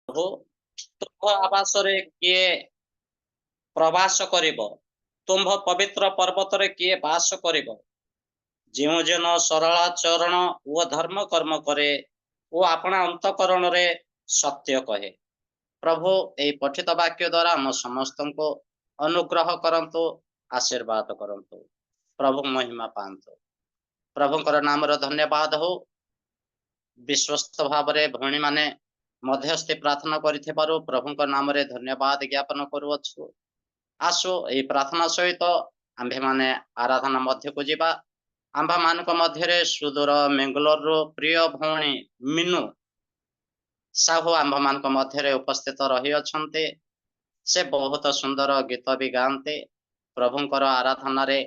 ତୁମ୍ଭ ଆବାସରେ କିଏ ପ୍ରବାସ କରିବ? ତୁମ୍ଭ ପବିତ୍ର ପର୍ବତରେ କିଏ ବାସ କରିବ? ଯେଉଁ ଜନ ସରଳାଚରଣ ଓ ଧର୍ମ କର୍ମ କରେ ଓ ଆପଣା ଅନ୍ତଃକରଣରେ ସତ୍ୟ କହେ। ପ୍ରଭୁ ଏହି ପଠିତ ବାକ୍ୟ ଦ୍ୱାରା ଆମ ସମସ୍ତଙ୍କୁ ଅନୁଗ୍ରହ କରନ୍ତୁ, ଆଶୀର୍ବାଦ କରନ୍ତୁ। ପ୍ରଭୁ ମହିମା ପାଆନ୍ତୁ। ପ୍ରଭୁଙ୍କର ନାମର ଧନ୍ୟବାଦ ହଉ। ବିଶ୍ୱସ୍ତ ଭାବରେ ଭଉଣୀମାନେ ମଧ୍ୟସ୍ଥି ପ୍ରାର୍ଥନା କରିଥିବାରୁ ପ୍ରଭୁଙ୍କ ନାମରେ ଧନ୍ୟବାଦ ଜ୍ଞାପନ କରୁଅଛୁ। ଆସୁ ଏହି ପ୍ରାର୍ଥନା ସହିତ ଆମ୍ଭେମାନେ ଆରାଧନା ମଧ୍ୟକୁ ଯିବା। ଆମ୍ଭମାନଙ୍କ ମଧ୍ୟରେ ସୁଦୂର ମେଙ୍ଗାଲୋରରୁ ପ୍ରିୟ ଭଉଣୀ ମିନୁ ସାହୁ ଆମ୍ଭମାନଙ୍କ ମଧ୍ୟରେ ଉପସ୍ଥିତ ରହିଅଛନ୍ତି। ସେ ବହୁତ ସୁନ୍ଦର ଗୀତ ବି ଗାଆନ୍ତି। ପ୍ରଭୁଙ୍କର ଆରାଧନାରେ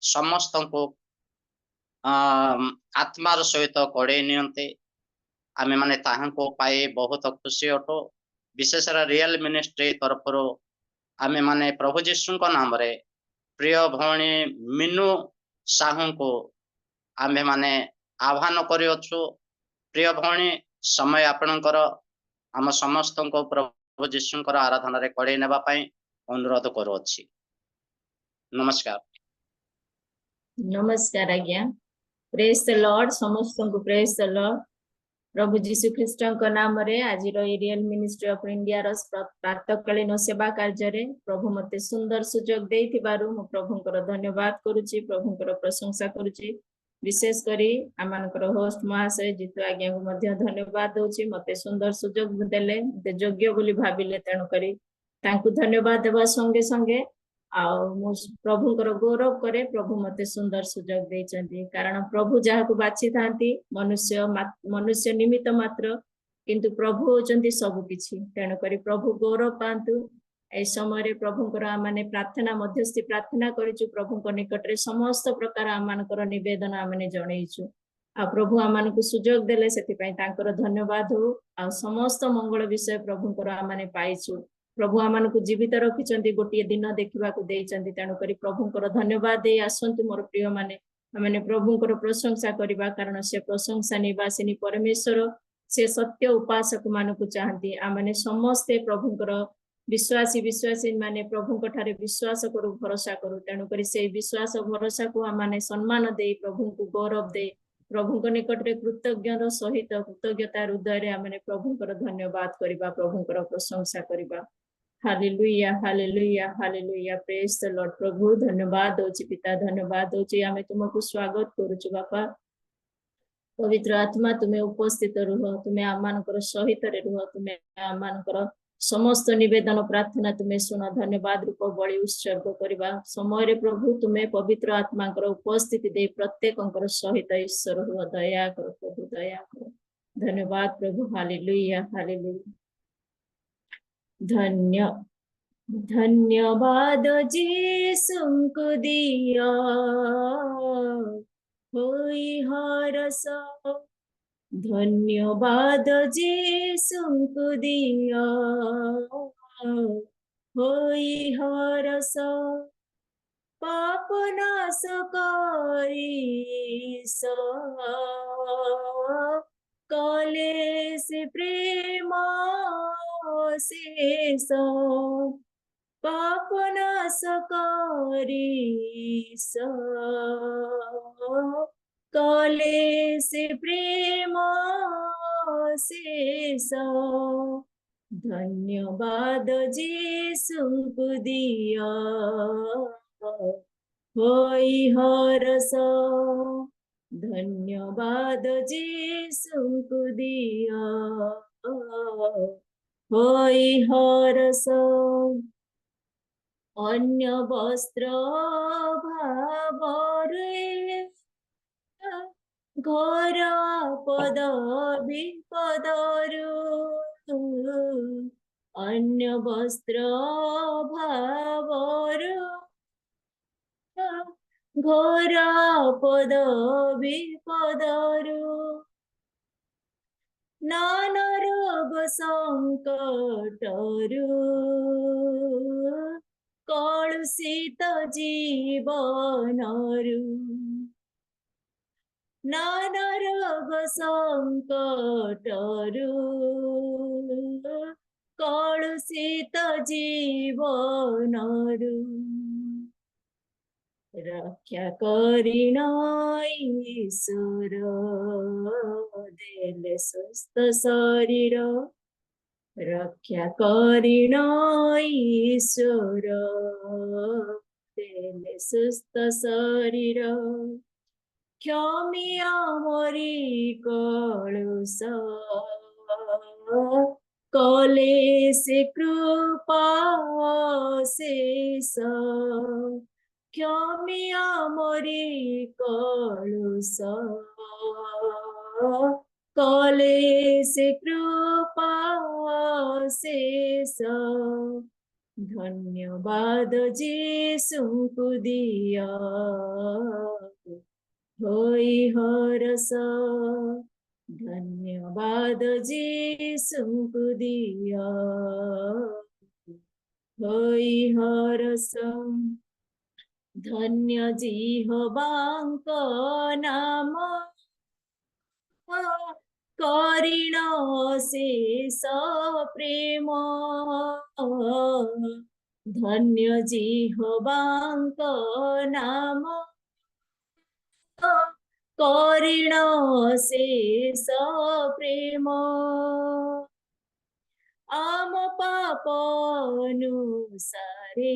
ସମସ୍ତଙ୍କୁ ଆତ୍ମାର ସହିତ କଡ଼େଇ ନିଅନ୍ତି। ଆମେମାନେ ତାହାଙ୍କୁ ପାଇ ବହୁତ ଖୁସି ଅଟୁ। ବିଶେଷରେ ରିଏଲ ମିନିଷ୍ଟ୍ରି ତରଫରୁ ଆମେମାନେ ପ୍ରଭୁ ଯୀଶୁଙ୍କ ନାମରେ ପ୍ରିୟ ଭଉଣୀ ମିନୁ ସାହୁଙ୍କୁ ଆମ୍ଭେମାନେ ଆହ୍ୱାନ କରିଅଛୁ। ପ୍ରିୟ ଭଉଣୀ, ସମୟ ଆପଣଙ୍କର। ଆମ ସମସ୍ତଙ୍କୁ ପ୍ରଭୁ ଯୀଶୁଙ୍କର ଆରାଧନାରେ କଡ଼େଇ ନେବା ପାଇଁ ଅନୁରୋଧ କରୁଅଛି। ନମସ୍କାର। नमस्कार आज्ञा। Praise the Lord. समस्तଙ୍କୁ प्रेज द लॉर्ड। प्रभु जीशु ख्रीष्टଙ୍କ नामରେ ଆଜିର ଏରିଆଲ ମିନିଷ୍ଟ୍ରି ଅଫ ଇଣ୍ଡିଆର ପ୍ରାତଃକାଳୀନ ସେବା କାର୍ଯ୍ୟରେ ପ୍ରଭୁ ମୋତେ ସୁନ୍ଦର ସୁଯୋଗ ଦେଇଥିବାରୁ ମୁଁ ପ୍ରଭୁଙ୍କର ଧନ୍ୟବାଦ କରୁଛି, ପ୍ରଭୁଙ୍କର ପ୍ରଶଂସା କରୁଛି। ବିଶେଷ କରି ଆମମାନଙ୍କର ହୋଷ୍ଟ ମହାଶୟ ଜିତୁ ଆଜ୍ଞାଙ୍କୁ ମଧ୍ୟ ଧନ୍ୟବାଦ ଦଉଛି। ମୋତେ ସୁନ୍ଦର ସୁଯୋଗ ଦେଲେ, ମୋତେ ଯୋଗ୍ୟ ବୋଲି ଭାବିଲେ, ତେଣୁକରି ତାଙ୍କୁ ଧନ୍ୟବାଦ ଦେବା ସଙ୍ଗେ ସଙ୍ଗେ ଆଉ ମୁଁ ପ୍ରଭୁଙ୍କର ଗୌରବ କରେ। ପ୍ରଭୁ ମୋତେ ସୁନ୍ଦର ସୁଯୋଗ ଦେଇଛନ୍ତି, କାରଣ ପ୍ରଭୁ ଯାହାକୁ ବାଛିଥାନ୍ତି ମନୁଷ୍ୟ ନିମିତ୍ତ ମାତ୍ର, କିନ୍ତୁ ପ୍ରଭୁ ହଉଛନ୍ତି ସବୁ କିଛି। ତେଣୁକରି ପ୍ରଭୁ ଗୌରବ ପାଆନ୍ତୁ। এই ସମୟରେ ପ୍ରଭୁଙ୍କର ଆମମାନେ ପ୍ରାର୍ଥନା ମଧ୍ୟସ୍ଥି ପ୍ରାର୍ଥନା କରିଛୁ। ପ୍ରଭୁଙ୍କ ନିକଟରେ ସମସ୍ତ ପ୍ରକାର ଆମମାନଙ୍କର ନିବେଦନ ଆମମାନେ ଜଣେଇଛୁ। ଆଉ ପ୍ରଭୁ ଆମମାନଙ୍କୁ ସୁଯୋଗ ଦେଲେ, ସେଥିପାଇଁ ତାଙ୍କର ଧନ୍ୟବାଦ ହଉ। ଆଉ ସମସ୍ତ ମଙ୍ଗଳ ବିଷୟ ପ୍ରଭୁଙ୍କର ଆମମାନେ ପାଇଛୁ। ପ୍ରଭୁ ଆମମାନଙ୍କୁ ଜୀବିତ ରଖିଛନ୍ତି, ଗୋଟିଏ ଦିନ ଦେଖିବାକୁ ଦେଇଛନ୍ତି। ତେଣୁକରି ପ୍ରଭୁଙ୍କର ଧନ୍ୟବାଦ ଦେଇ ଆସନ୍ତୁ ମୋର ପ୍ରିୟମାନେ, ଆମମାନେ ପ୍ରଭୁଙ୍କର ପ୍ରଶଂସା କରିବା, କାରଣ ସେ ପ୍ରଶଂସା ନିବାସିନୀ ପରମେଶ୍ୱର। ସେ ସତ୍ୟ ଉପାସକ ମାନଙ୍କୁ ଚାହାନ୍ତି। ଆମମାନେ ସମସ୍ତେ ପ୍ରଭୁଙ୍କର ବିଶ୍ୱାସୀ ମାନେ ପ୍ରଭୁଙ୍କ ଠାରେ ବିଶ୍ୱାସ କରୁ, ଭରସା କରୁ। ତେଣୁକରି ସେଇ ବିଶ୍ୱାସ ଭରସାକୁ ଆମମାନେ ସମ୍ମାନ ଦେଇ, ପ୍ରଭୁଙ୍କୁ ଗୌରବ ଦେଇ, ପ୍ରଭୁଙ୍କ ନିକଟରେ କୃତଜ୍ଞର ସହିତ କୃତଜ୍ଞତା ହୃଦୟରେ ଆମମାନେ ପ୍ରଭୁଙ୍କର ଧନ୍ୟବାଦ କରିବା, ପ୍ରଭୁଙ୍କର ପ୍ରଶଂସା କରିବା। Hallelujah, hallelujah, hallelujah. Praise the Lord. प्रभु धन्यवाद दउची, पिता धन्यवाद दउची। आमे तुमको स्वागत करूछु बापा। पवित्र आत्मा तुम्हें उपस्थित रुह, तुम्हें आमानकर सहित रे रुह, तुम्हें आमानकर समस्त निवेदन प्रार्थना तुम्हें सुन। धन्यवाद रूप बलि उत्सर्ग करबा समय रे प्रभु तुम्हें पवित्र आत्माकर उपस्थिति दे प्रत्येककर सहित ईश्वर रुह। दया करो प्रभु, दया करो। धन्यवाद प्रभु। Hallelujah, hallelujah. धन्यवाद जीसुଙ୍କୁ दिया होई हरस। धन्यवाद जीसुଙ୍କୁ दिया होई हरस। पाप नाश करिस कले से प्रेम शेष। पाप नाश करिस कले से प्रेम शेष। धन्यवाद जीसुଙ୍କୁ दिया होई हरस। धन्यवाद जीसुଙ୍କୁ दिया होई हरस। अन्य वस्त्र भावरे घर पद विपदरु। अन्य वस्त्र भावरु घर पद विपदरु। नाना रोग संकटरु कलुषित जीवनरु। नाना रोग संकटरु କଳୁଷିତ ଜୀବନରୁ ରକ୍ଷା କରିଣ ଈଶ୍ୱର ଦେଲେ ସୁସ୍ଥ ଶରୀର ରକ୍ଷା କରିଣ ଈଶ୍ୱର ଦେଲେ ସୁସ୍ଥ ଶରୀର କ୍ଷମି ଆମରି କଳୁଷ କଲେ ସେ କୃପା ଶେଷ କ୍ଷମି ଆମରି କଳୁଷ কলে সে কৃপা শেষ ধন্যবাদ যিশুଙ୍କୁ দিয় হই হরস ধন্যবাদ যিশুଙ୍କୁ দিয় হই হরস ধন্য জিহ্বাଙ୍କ নাম କରିଣ ଶେଷ ପ୍ରେମ ଧନ୍ୟ ଜିହ୍ବାଙ୍କ ନାମ କରିଣ ଶେଷ ପ୍ରେମ ଆମ ପାପ ଅନୁସାରେ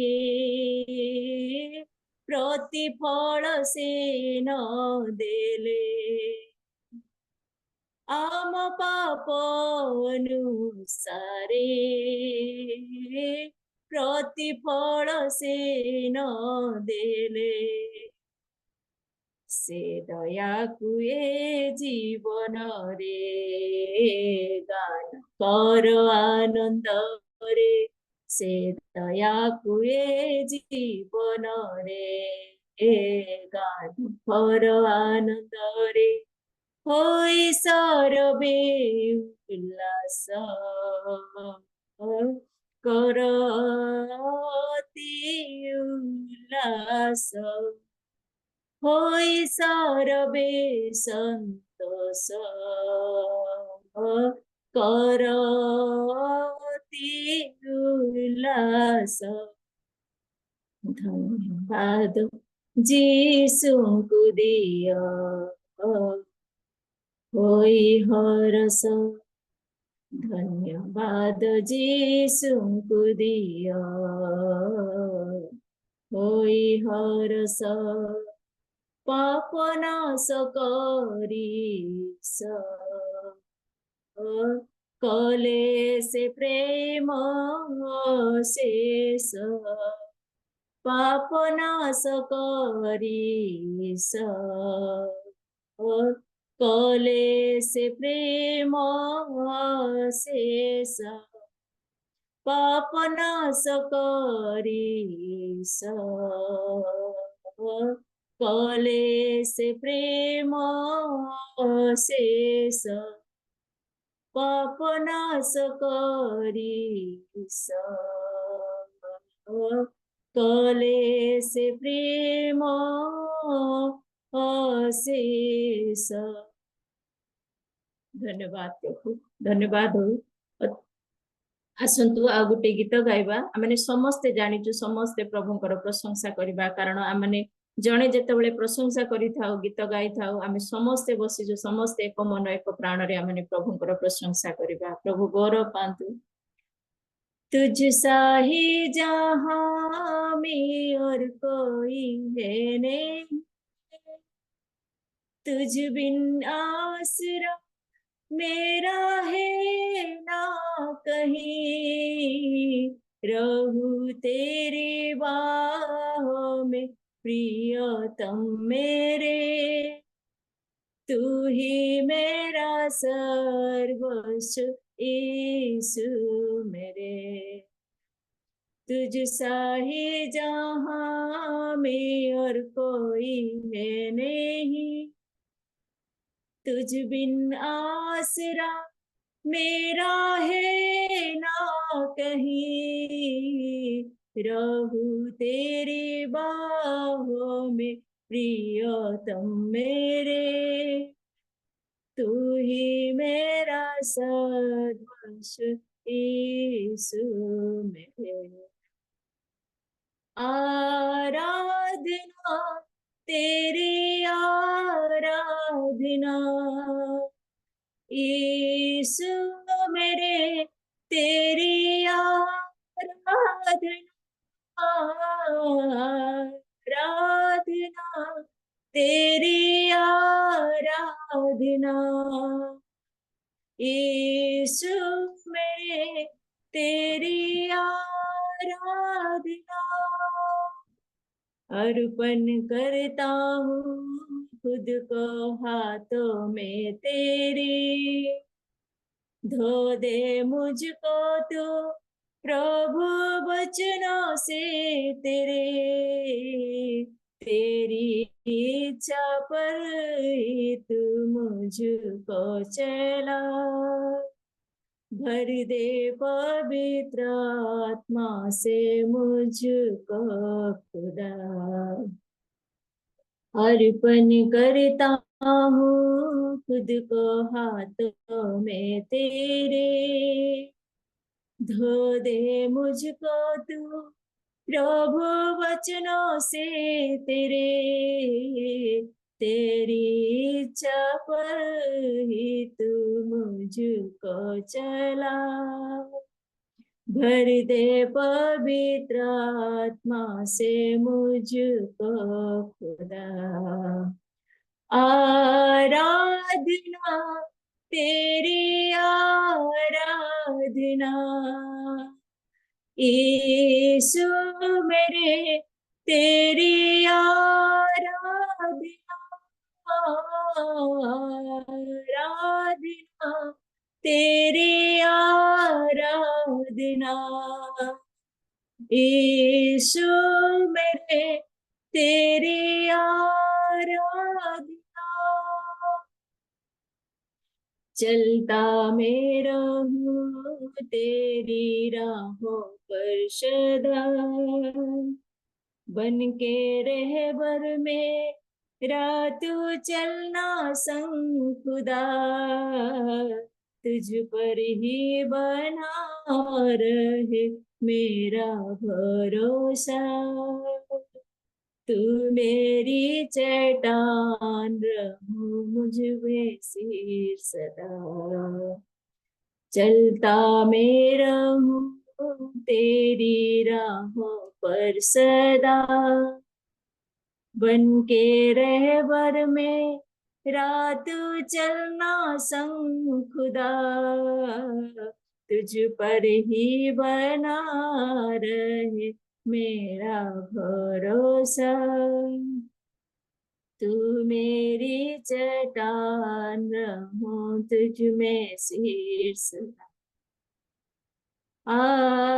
ପ୍ରତିଫଳ ସେ ନ ଦେଲେ ଆମ ପାପ ଅନୁସାରେ ପ୍ରତିଫଳ ସେ ନ ଦେଲେ ସେ ଦୟାକୁ ଏ ଜୀବନରେ ଗାନ କର ଆନନ୍ଦରେ ସେ ଦୟାକୁ ଏ ଜୀବନରେ ଗାନ କର ଆନନ୍ଦରେ হই সরবে উল্লাস করতি উল্লাস হই সরবে সন্তোষ করতি উল্লাস ধন্যবাদ যিশুଙ୍କୁ দিয় হই হরস ধন্যবাদ যিশুଙ୍କୁ দিয় হই হরস পাপ নাশ করিস কলে সে প্রেম শেষ পাপ নাশ করিস কলে সে প্রেম শেষ পাপ নাশ করিস কলে সে প্রেম শেষ পাপ নাশ করিস কলে সে প্রেম অশেষ धन्यवाद प्रभु धन्यवाद हो आसंतु आ गोटे गीत गाइबा आमने समस्ते जानिचु समस्ते प्रभुंकर प्रशंसा करिबा कारण आमने जणे जेतेबेले प्रशंसा करिथाउ गीत गाइथाउ आमे समस्ते बसिजु समस्ते एक मन एक प्राण रे आमने प्रभुंकर प्रशंसा करिबा प्रभु गौरव पांतु तुझ सा ही जहां में और कोई है नहीं तुझ बिन आसरा मेरा है ना कहीं रहूं तेरी बाहों में प्रियतम मेरे तू ही मेरा सर्वस्व यीशु मेरे तुझ सा ही जहां में और कोई है नहीं तुझ बिन आसरा मेरा है ना कहीं रहूं तेरी बाहों में प्रियतम मेरे तू ही मेरा सर्वस्व यीशु यीशु मेरे। आराधना तेरी आराधना यीशु मेरे, तेरी आराधना आराधना तेरी आराधना यीशु मेरे, तेरी आराधना अर्पण करता हूँ खुद को हाथों में तेरे, धो दे मुझको तू प्रभु वचनों से तेरे, तेरी इच्छा पर ही तू मुझको चला, भर दे पवित्र आत्मा से मुझको खुदा। अर्पण करता हूँ खुद को हाथों में तेरे, धो दे मुझको तू प्रभु वचनों से तेरे, तेरी इच्छा पर ही तू मुझको चला, भर दे पवित्र आत्मा से मुझको खुदा। आराधना तेरी आराधना यीशु मेरे, तेरी आराधना आराधना तेरी आराधना यीशु मेरे, तेरी आराधना। चलता मैं रहूं तेरी राहों पर सदा, बन के रहबर में तू चलना संग खुदा, तुझ पर ही बना रहे मेरा भरोसा, तू मेरी चट्टान रहूं मुझ में सिर सदा। चलता मैं रहूं तेरी राहों पर सदा, बन के रहबर में तू चलना संग खुदा, तुझ पर ही बना रहे मेरा भरोसा, तू मेरी चट्टान रहूं तुझ में सिर सदा।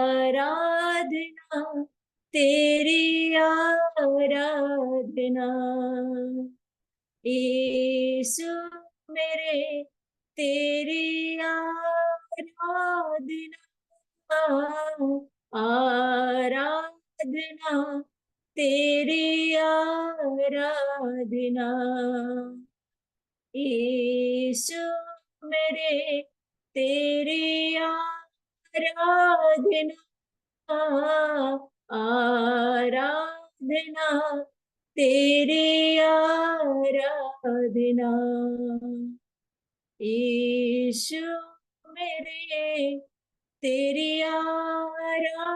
आराधना तेरी आराधना यीशु मेरे, तेरी आराधना आराधना तेरी आराधना यीशु मेरे, तेरी आराधना आराधना तेरी आराधना यीशु मेरे, तेरी आराधना।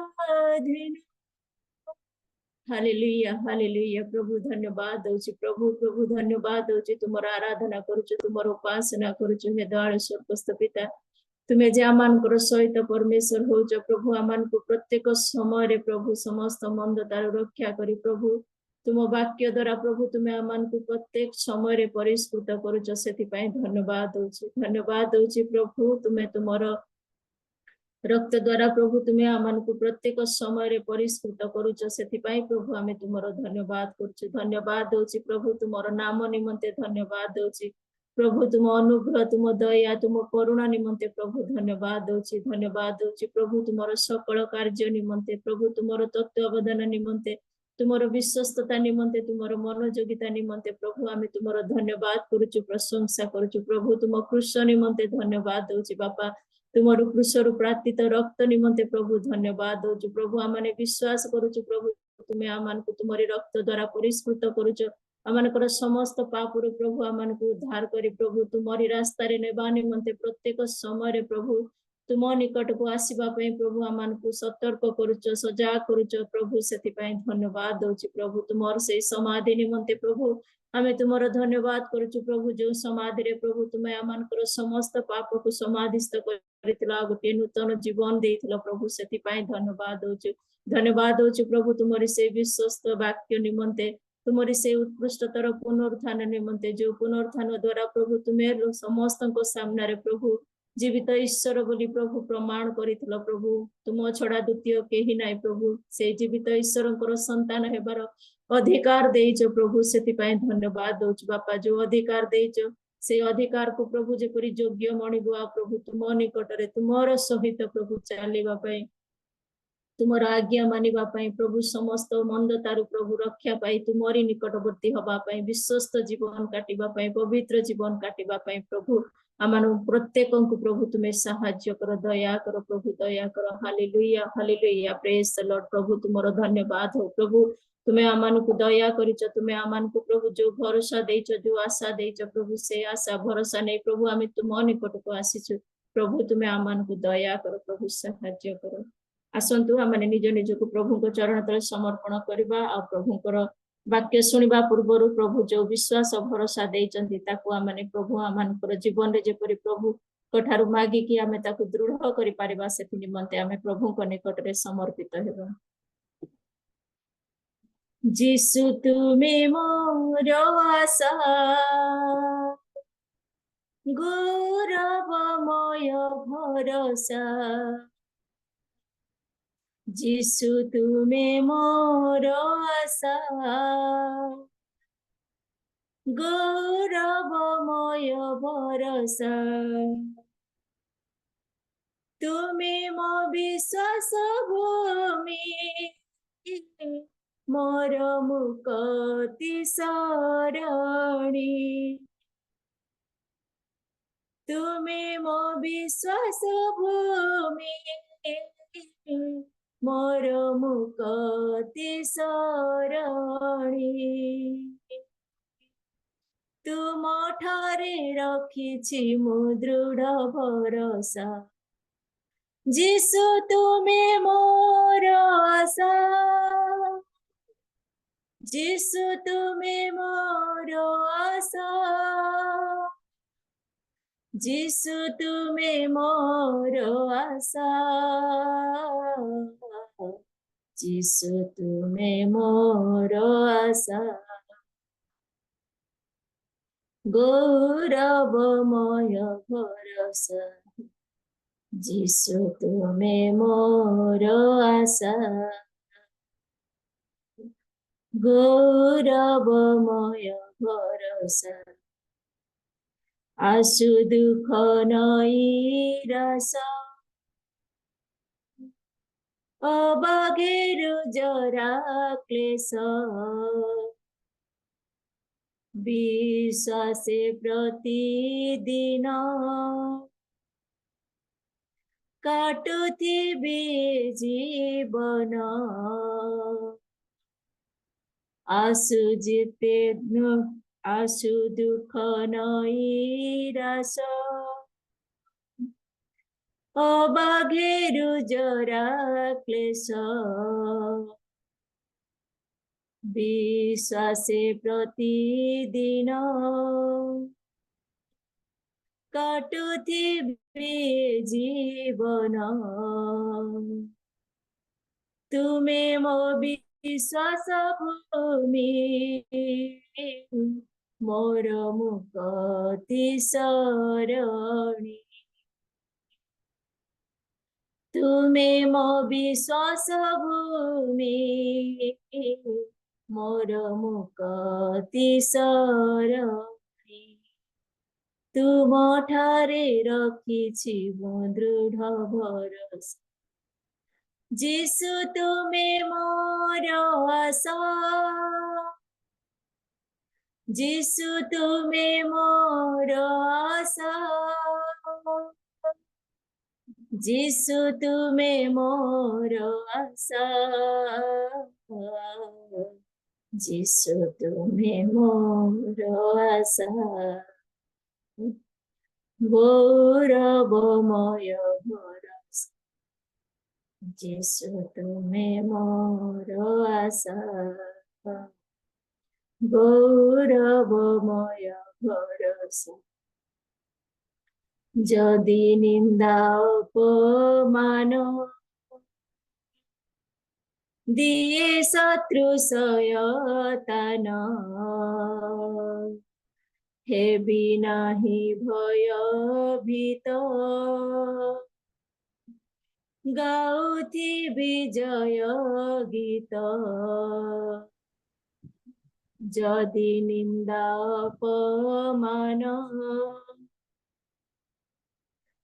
Hallelujah hallelujah. प्रभु धन्यवाद दउछि, प्रभु प्रभु धन्यवाद दउछि, तुमर आराधना करूछु, तुमर उपासना करूछु। हे दयाळु स्वर्गस्थ पिता, तुमे जे आमानकर सहित परमेश्वर होउछ प्रभु, आमानकु प्रत्येक समय प्रभु समस्त मंदतार रक्षा करी प्रभु तुम वाक्य द्वारा प्रभु तुमे आमानकु प्रत्येक समय परिष्कृत करूछ, सेति पई धन्यवाद दउछि। धन्यवाद दउछि प्रभु, तुमे तुमर रक्त द्वारा प्रभु तुमे आमानकु प्रत्येक समय परिष्कृत करूछ, सेति पई प्रभु आमे तुमर धन्यवाद करछु। धन्यवाद दउछि प्रभु, तुमर नाम निमंते धन्यवाद दउछि प्रभु, तुम अनुग्रह तुम दया तुम करुणा निमंते प्रभु धन्यवाद दउछि। धन्यवाद दउछि प्रभु, तुमर सकल कार्य निमंते प्रभु, तुमर तत्वावधान निमंते, तुमर विश्वस्तता निमंते, तुमर मनोयोगिता निमंते प्रभु आमे तुमर धन्यवाद करूछु, प्रशंसा करूछु प्रभु। तुम कृष्ण निमंते धन्यवाद दउछि बापा, तुमर क्रूसरु प्रार्थित रक्त निमंते प्रभु धन्यवाद दउछु प्रभु आमने विश्वास करूछु प्रभु तुमे आमानकु तुमरी रक्त द्वारा परिष्कृत करूछु आमानकर समस्त पापरु प्रभु आमानकु उद्धार करी प्रभु तुमरी रास्ता रे नेबा निमंते प्रत्येक समय रे प्रभु तुम निकट को आसीबा पई प्रभु आमानकु सतर्क करूछ सजा करूछ प्रभु सेति पई धन्यवाद दउछु प्रभु तुमर से समाधि निमंते प्रभु आमे तुमर धन्यवाद करूछु प्रभु जो समाधि रे प्रभु तुमे आमानकर समस्त पाप को समाधिस्थ करथिला गोटे नूतन जीवन देथिला प्रभु सेति पई धन्यवाद दउछु प्रभु तुमरी से विश्वस्त वाक्य निमंते तुमरी से उत्कृष्टतर पुनरुत्थान निमंते जो पुनरुत्थान द्वारा प्रभु तुमे समस्त को सामने रे प्रभु जीवित ईश्वर बोली प्रभु प्रमाण करिथिला प्रभु तुम छड़ा द्वितीय केही नाय प्रभु से जीवित ईश्वरଙ୍କର संतान हेबार अधिकार देइछ प्रभु सेति पई धन्यवाद दउछ बापा जो अधिकार देइछ से अधिकार को प्रभु जेपरि योग्य मणिबुआ प्रभु तुम निकटरे तुमर सहित प्रभु चालिबा पई तुमर आज्ञा मानिबा पई प्रभु समस्त मंदतारु प्रभु रक्षा पाई तुमरी निकटवर्ती हबा पई विश्वस्त जीवन काटिबा पई पवित्र जीवन काटिबा पई प्रभु आमानु प्रत्येकଙ୍କୁ प्रभु तुमे साहाय्य कर दया कर प्रभु दया कर हालेलुया प्रेज द लॉर्ड प्रभु तुमरो धन्यवाद हो प्रभु तुमे आमानकु दया करिछ तुमे आमानकु प्रभु जो भरोसा देइछ जो आशा देइछ प्रभु से आशा भरोसा नै प्रभु आमे तुम निकटको आसीछु प्रभु तुमे आमानकु दया कर प्रभु साहाय्य कर आसंतु आमने निज निज को प्रभु को चरण तले समर्पण करबा आ प्रभु को वाक्य सुनिबा पूर्वरु प्रभु जो विश्वास भरोसा देइचंती ताकू आमने प्रभु आमानकर जीवन रे जेपरि प्रभु कठारु मागी कि आमे ताकू दृढ़ करि पारिबा सेति निमंते आमे प्रभु को निकट रे समर्पित हेबा जिसु तुमे मोर आशा गौरवमय भरोसा जिसु तुमे मोर आशा गौरवमय भरोसा तुमे मो विश्वास भूमि मोर मुक्ति सरणी तुमे मो विश्वास भूमि मोर मुक्ति सरणी तुम ठारे रखिछि मु दृढ़ भरोसा जिसु तुमे मोर आशा जिसु तुमे मोर आशा जिसु तुमे मोर आशा जिसु तुमे मोर आशा गौरवमय भरोसा जिसु तुमे मोर आशा गौरवमय भरोसा आसु दुख नैराशा अबागेरु जरा क्लेश विश्वासे प्रतिदिन काटुथिबे जीवन आसु जिते आसु दुख नैराशा अबागेरु जरा क्लेश विश्वासे प्रतिदिन काटुथिबे जीवन तुमे मो विश्वास भूमि मोर मुक्ति सरणी तुमे मो विश्वास भूमि मोर मुक्ति सरणी तुम ठारे रखिछि मो दृढ़ भरोसा जिसु तुमे मोर आशा जिसु तुमे मोर आशा जीशु तुमे मोर आशा, जीशु तुमे मोर आशा, गौरवमय भरोसा, जीशु तुमे मोर आशा, गौरवमय भरोसा। যদি নিন্দা অপমান দিয়ে শত্রু সয়তান, হেবি নাহি ভয়ভীত, গাউথি বিজয় গীত। যদি নিন্দা অপমান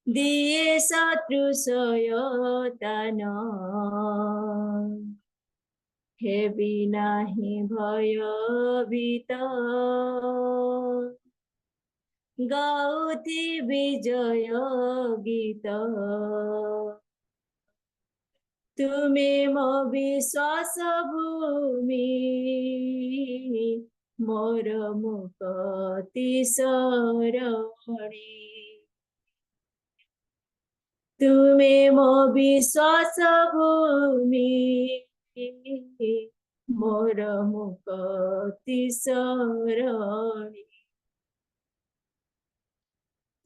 দিয়ে শত্রু সয়তান, হেবি নাহি ভয়ভীত, গাউথি বিজয় গীত। তুমি মো বিশ্বাস ভূমি, মোর মুক্তি শরণী। তুমি মো বিশ্বাস ভূমি, মোর মুক্তি শরণী।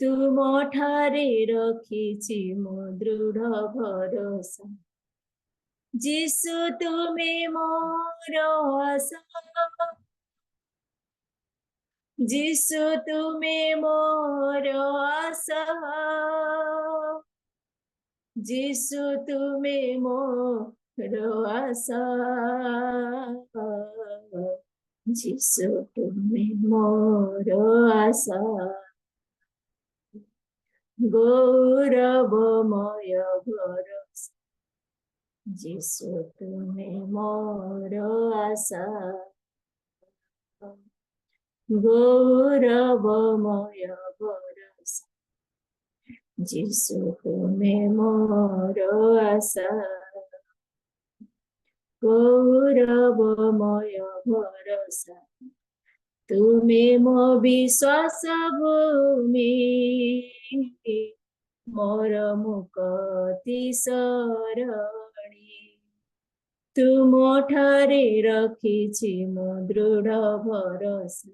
তুম ঠারে রখিছি মো দৃঢ় ভরসা, যিশু তুমি মোর আশা, যিশু তুমি মোর আশা, যিশু তুমি মোর আশা, যিশু তুমি মোর আশা, গৌরবময় ভরসা, যিশু তুমি মোর আশা, গৌরবময় ভরসা, যিশু তুমি মোর আশা, গৌরবময় ভরসা। তুমি মো বিশ্বাস ভূমি, মোর মুক্তি শরণী। তুম ঠারে রখিছি মো দৃঢ় ভরসা,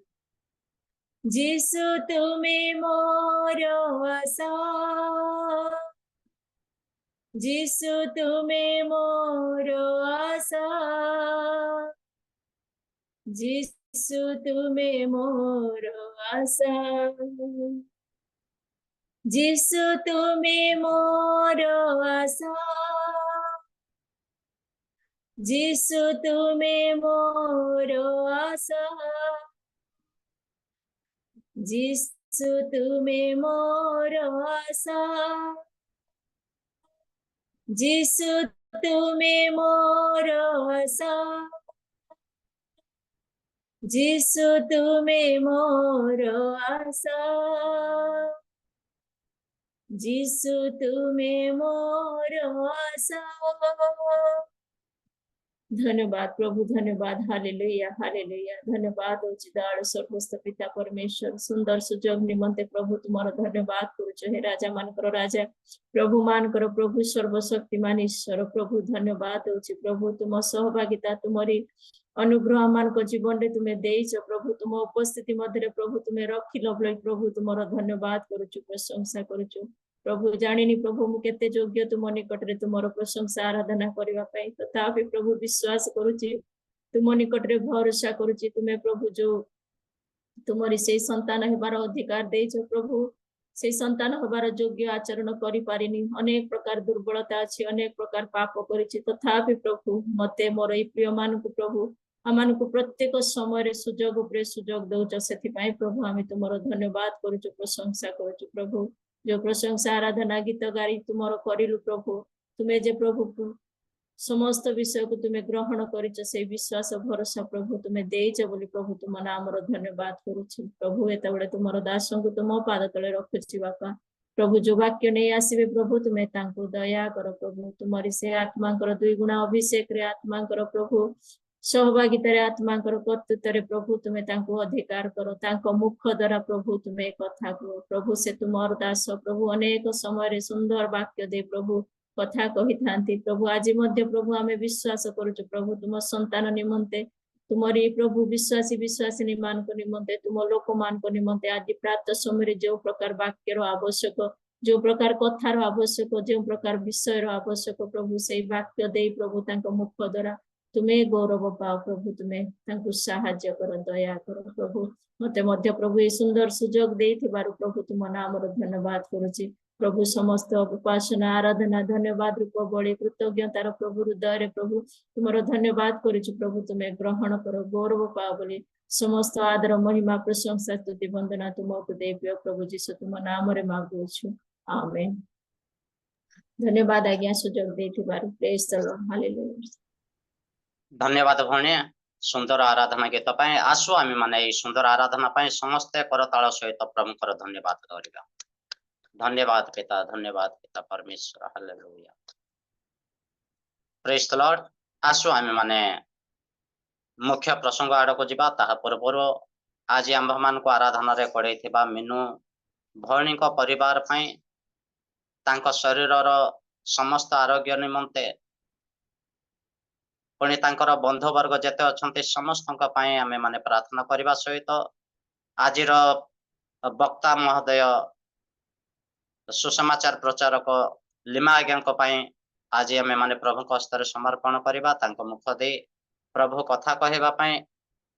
যিশু তুমি মোর আশা, যিশু তুমি মোর আশা, যিশু তুমি মোর আশা, যিশু তুমি মোর আশা, যিশু তুমি মোর আশা, যিশু তুমি মোর আশা, যিশু তুমি মোর আশা, যিশু তুমি মোর আশা, যিশু তুমি মোর আশা। धन्यवाद प्रभु, धन्यवाद। Hallelujah hallelujah. धन्यवाद होची दाड़ सर्वस्व पिता परमेश्वर, सुंदर सुजोग निमंते प्रभु तुम्हारा धन्यवाद करुचो। हे राजा मानकर राजा, प्रभु मानकर प्रभु, सर्वशक्तिमान ईश्वर प्रभु धन्यवाद होची। प्रभु तुम सहभागिता तुमरी अनुग्रह मान को जीवन रे तुम्हें देइछ प्रभु, तुम उपस्थिति मध्य प्रभु तुम्हें रखिल बोली प्रभु तुम्हारा धन्यवाद करुचु, प्रशंसा करुचु। प्रभु जानिनी प्रभु मु केते योग्य तुम निकट रे तुमर प्रशंसा आराधना करबा पई, तथापि प्रभु विश्वास करुची, तुम निकट रे भरोसा करुची। तुम्हें प्रभु जो तुमरी से संतान हेबार अधिकार देइछ प्रभु, से संतान हबार योग्य आचरण करि पारिनी, अनेक प्रकार दुर्बलता अछि, अनेक प्रकार पाप करिछि, तथापि प्रभु मते मोर ई प्रिय मान को प्रभु आमान को प्रत्येक समय रे सुजोग उपरे सुजोग दउछ। सेथि पई प्रभु आमी तुमरो धन्यवाद करूछु, प्रशंसा करूछु। प्रभु जो प्रशंसा आराधना गीत गारी तुमरो करिलु प्रभु, तुम्हें जे प्रभु समस्त विषय को तुम्हें ग्रहण करिछ, से विश्वास भरोसा प्रभु तुम्हें देइछ बोली प्रभु तुम नाम रो धन्यवाद करूछु। प्रभु एतबेले तुमरो दासों को तुम पाद तले रखुछि बापा, प्रभु जो वाक्य नहीं आसबे प्रभु तुम्हें तांको दया कर प्रभु तुम्हारी से आत्मा दुई गुणा अभिषेक रे आत्मा प्रभु सहभागितारे आत्मा कर्तृत्व प्रभु तुम्हें तांको अधिकार करो तांको मुख द्वारा प्रभु तुम्हें कथा कहो प्रभु से तुमर दास प्रभु अनेक समय सुंदर वाक्य दे प्रभु कथा कही थांती प्रभु आज मध्य प्रभु आमे विश्वास करूछु प्रभु तुम संतान निमंते तुमरी प्रभु विश्वासी विश्वासिनी मान को निमंते तुम लोक मान को निमंते आज प्रातः समय जो प्रकार वाक्य आवश्यक जो प्रकार कथार आवश्यक जो प्रकार विषय आवश्यक प्रभु से वाक्य दे प्रभु तांको मुख द्वारा तुम्हें गौरव पाओ प्रभु तुम्हें तांको साहाय्य कर दया कर प्रभु मते मध्य प्रभु ये सुंदर सुजोग देथिबारु प्रभु तुम नाम धन्यवाद करूची प्रभु समस्त उपासना आराधना धन्यवाद रूप बड़ी कृतज्ञतार प्रभु हृदय प्रभु तुमर धन्यवाद करूछु प्रभु तुम्हें ग्रहण करो गौरव पाओ बोली समस्त आदर महिमा प्रशंसा स्तुति वंदना तुमको देव्य प्रभु जीसु तुम नाम रे मागुछु आमेन। धन्यवाद आज्ञा सुजोग देथिबारु प्रेज द लॉर्ड हालेलुया। धन्यवाद भौणी सुंदर आराधना गीत पाए आसु आम माने सुंदर आराधना पाए समस्ते करताल सहित प्रभुकर धन्यवाद करिबा। धन्यवाद पिता परमेश्वर हालेलुया प्रेज द लॉर्ड। आसु आम माने मुख्य प्रसंग आड़ को जीवा ताहा पूर्व आज आंभ मान को आराधना रे कड़ैथिबा मीनू भौणी को परिवार पाए तांको शरीरर समस्त आरोग्य निमंते पुणी तांकर बंधु वर्ग जेते अछंती समस्तक पाए आमे माने प्रार्थना करबा सहित आजिर वक्ता महोदय सुसमाचार प्रचारक लिमा आज्ञा आज आमे माने प्रभु को हस्तर समर्पण करबा तांको मुख दे प्रभु कथा कहबा पई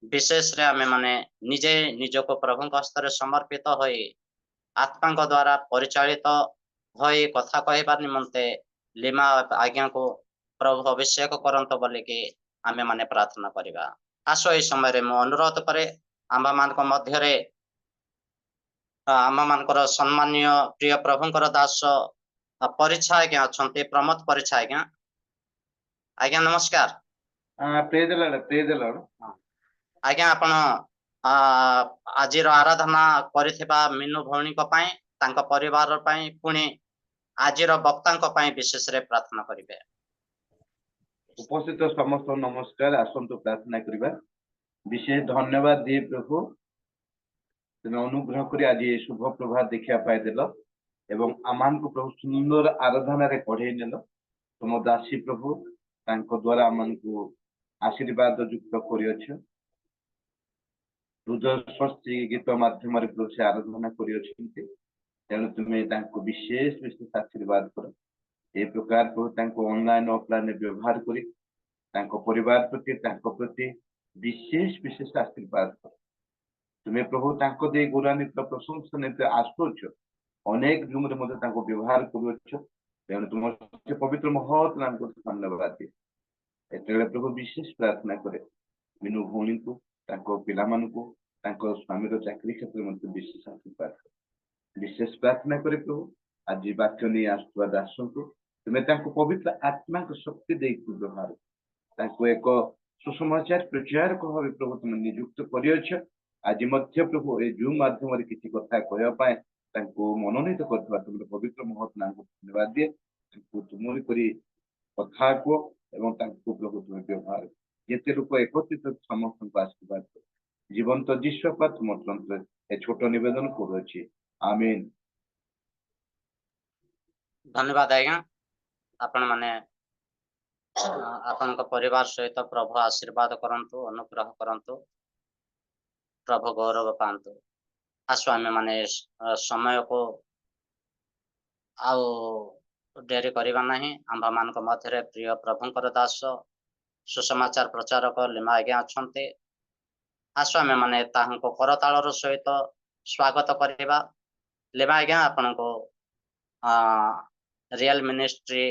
विशेष रे आमे माने निजे निजको प्रभु को हस्तर समर्पित होई आत्मा को द्वारा परिचालित होई कथा कहबा निमंते लिमा आज्ञा को प्रभु अभिषेक करंत बोलिकी आमे माने प्रार्थना करबा। आसो ए समय मु अनुरोध करे आंबा मान को मध्य रे आमा मानकर सम्मानीय प्रिय प्रभुंकर दास परीक्षा आज्ञा अछंती प्रमोद परीक्षा आज्ञा आज्ञा नमस्कार। प्रेज द लॉर्ड आज्ञा आपण आजिर आराधना करिथिबा मीनू भौणी को पई तांको परिवार पई पुणी आजिर वक्ता को पई विशेष रे प्रार्थना करिवे। उपस्थित समस्त नमस्कार आसंतु प्रार्थना करबा। विशेष धन्यवाद दिए प्रभु तुम अनुग्रह करी आज शुभ प्रभात देखा पाई देल एवं आमान को प्रभु सुंदर आराधना रे पढ़े नेल तुम दासी प्रभु तांको द्वारा आमान को आशीर्वाद युक्त करियछ हृदय स्वस्थ गीत माध्यम रे प्रभु से आराधना करियछन्ते तेणु तुम्हें तांको विशेष विशेष आशीर्वाद कर ए प्रकार प्रभु तांको ऑनलाइन ऑफलाइन व्यवहार करी तांको परिवार प्रति विशेष विशेष आशीर्वाद कर तुम्हें प्रभु तांको दे गुणान्वित प्रशंसा नेते आसुच अनेक जुम रे मते तांको व्यवहार करूछ तेणु तुम पवित्र महत् नाम को धन्यवाद दे एतले प्रभु विशेष प्रार्थना करे मीनू भौणी को तांको पिला मान को तांको स्वामी रो चाकरी क्षेत्र में विशेष आशीर्वाद विशेष प्रार्थना करे प्रभु आज वाक्य नहीं आसुवा दास को तुम्हें तांको पवित्र आत्मा को शक्ति दे व्यवहार तांको एक सुसमाचार प्रचार को भाव प्रभु तुम नियुक्त करियछ आज मध्य प्रभु ए जूम माध्यम रे किछि कथा कहया पाए तांको मनोनीत करथबा तुम पवित्र महत् नाम को धन्यवाद दिए तांको तुमरी करी कथा को एवं तांको प्रभु तुम व्यवहार जेते लोक एकत्रित समस्त को आशीर्वाद जीवंत जीश्वपा तुम तंत्र ए छोट निवेदन करूछि आमीन। धन्यवाद आज्ञा आपण माने आपन परिवार सहित प्रभु आशीर्वाद करंतु अनुग्रह करंतु प्रभु गौरव पांतु। आसु आमे माने समय को आउ डेरी करिबा नाही आंबा मान को मध्य प्रिय प्रभुंकर दास सुसमाचार प्रचारक लिमा आज्ञा अछंते आसु आमे माने ताहंको करताळर सहित स्वागत करिबा। लिमा आज्ञा आपन को रियल मिनिस्ट्री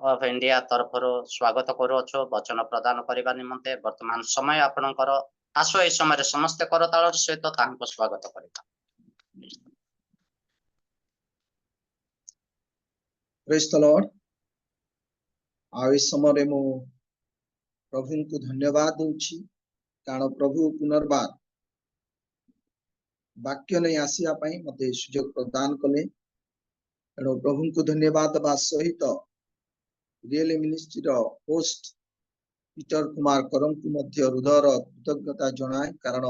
ऑफ इंडिया तरफ स्वागत करूछु वचन प्रदान करबा निमंते वर्तमान समय आपनकर आसो ए समय समस्त करताळ सहित तांको स्वागत करबा। प्रेज द लॉर्ड आ इस समय मु प्रभु को धन्यवाद दूची कारण प्रभु पुनर्बार वाक्य नहीं आसिया मते सुजोग प्रदान कले तेणु प्रभु को धन्यवाद देवा सहित real ministry host Peter Kumar करम को मध्य हृदयर कृतज्ञता जनाए कारण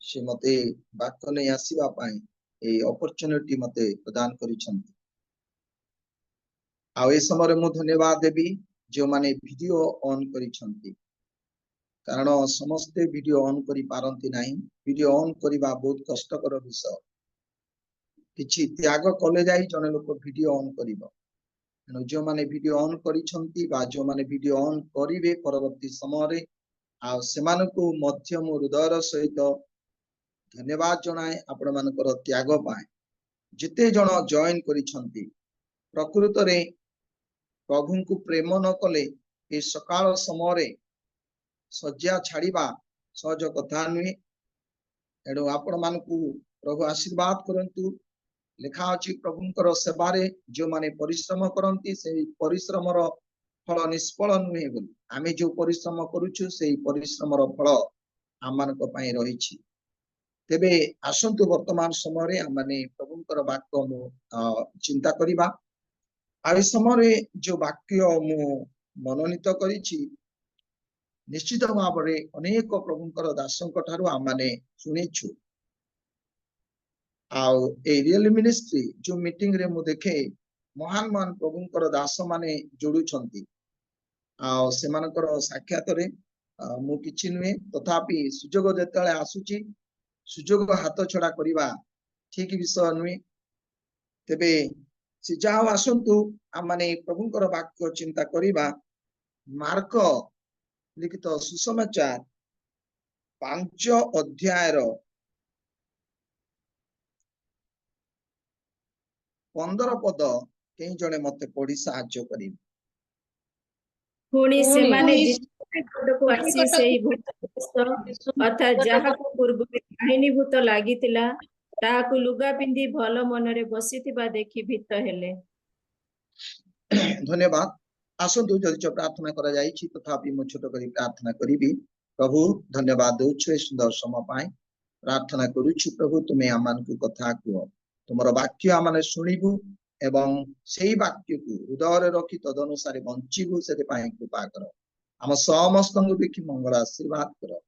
से मते वाक्य नहीं आसिया अपॉर्चुनिटी मते प्रदान करिसंती आ ए समय मु धन्यवाद देवी जो माने वीडियो ऑन करिसंती कारण समस्ते वीडियो ऑन करि पारंती नाही वीडियो ऑन करिबा बहुत कष्टकर विषय किछि त्याग कले जाई जने लोक वीडियो ऑन करिबो तेणु जो माने वीडियो ऑन करिसंती बा जो माने वीडियो ऑन करिवे परवर्ती समय रे आ सेमानकु मध्यम हृदयर सहित धन्यवाद जनाए आपण मानकर त्याग पाए जिते जन जॉइन करिसंती प्रकृत रे प्रभु को प्रेम न कले ए सकाळ समय रे सज्जा छाड़िबा सहज कथा नुहे एणु आपण मानकु प्रभु आशीर्वाद करंतु लिखा अछि प्रभुंकर सेवारे जो माने परिश्रम करंती से परिश्रम रो फल निष्फल नुहे बोली आमे जो परिश्रम करूछु सेही परिश्रम रो फल आमानक पई रहिछि तेबे आसंतु वर्तमान समय रे आमाने प्रभुंकर वाक्य चिंता करिबा आ समय रे जो वाक्य मु मनोनीत करिछि निश्चित भाव में अनेक प्रभुंकर दासंक ठारू आमाने सुनिछु आउ ए रियल मिनिस्ट्री जो मीटिंग रे मु देखे महान महान प्रभुंकर दास माने जोडु छंती आउ सेमानकर साक्षात रे मु किछि नुहे तथापि सुजोग जेतले आसुची सुजोग हाथ छडा करिबा ठीक विषय नुहे तेबे से जाओ आसंतु आमाने प्रभुंकर वाक्य चिंता करिबा मार्क लिखित सुसमाचार 5 अध्याय 15 पद कई जने मते पढ़ी साहाय्य करी पुणी सेमाने को आसी सेही भूत अर्थात जहा को पूर्व काहिनी भूत लागितिला ताकु लुगा पिंदी भल मनरे बसिथिबा देखि भीत हेले धन्यवाद आसंतु जदि प्रार्थना करा जाइछि तथापि मु छोट करी प्रार्थना करिबी प्रभु धन्यवाद दउछु ए सुंदर समय पाए प्रार्थना करूछु प्रभु तुमे आमान को कथा कुओ तुमरो वाक्य आमाने सुनिबु एवं सेही वाक्य को हृदय रखी तद अनुसार बंचिबु सेते पाए कृपा करो हम समस्त को देखि मंगल आशीर्वाद करो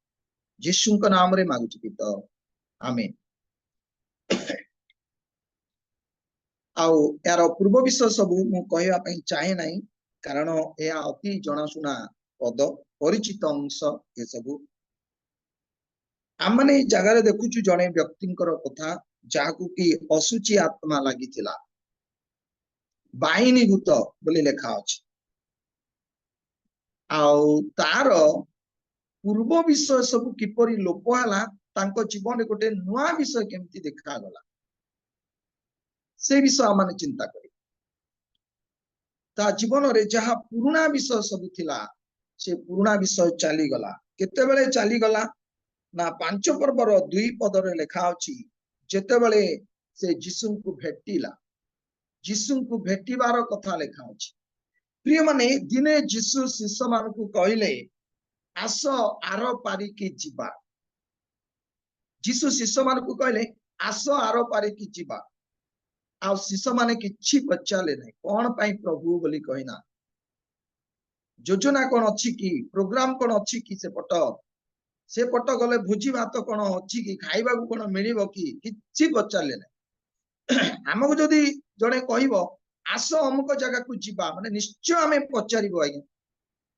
यीशु के नाम रे मागुछु पिता आमेन आउ यार पूर्व विषय सब मु कहया पई चाहे नाही कारण या अति जनाशुना पद परिचित अंश ये सब आम मैंने जगार देखुचु जने व्यक्तिंकर कथा जाकु कि असुचि आत्मा लागिथिला बाहिनी भूत बोली लेखा अछि आउ तार पूर्व विषय सब किपरि लोप हला तांको जीवन गोटे नुआ विषय केमती देखा गला से विषय माने चिंता करी ता जीवन रे जहा पुराना विषय सब थिला से पुराना विषय चली गला केते बेले चली गला ना 5 पर्वर 2 पद रे लेखा अछि जेते बेले से यीशु को भेटिला यीशु को भेटिबार कथा लेखा अछि प्रिय माने दिने यीशु शिष्य मान को कहले आस आरो पारी की जीवा यीशु शिष्य मान को कहले आस आरो पारी की जीवा आ शिष्य माने किछि पचाले नै कोन पई प्रभु बोली कहिना योजना कोन अछि कि प्रोग्राम कोन अछि कि से पट गले भुजी भात कोन अछि कि खाइबा को कोन मिलिबो कि किछि पचाले नै हमको जदी जने कहिबो आस अमुक जगह को जीवा माने निश्चय हमें पचारिबो आइ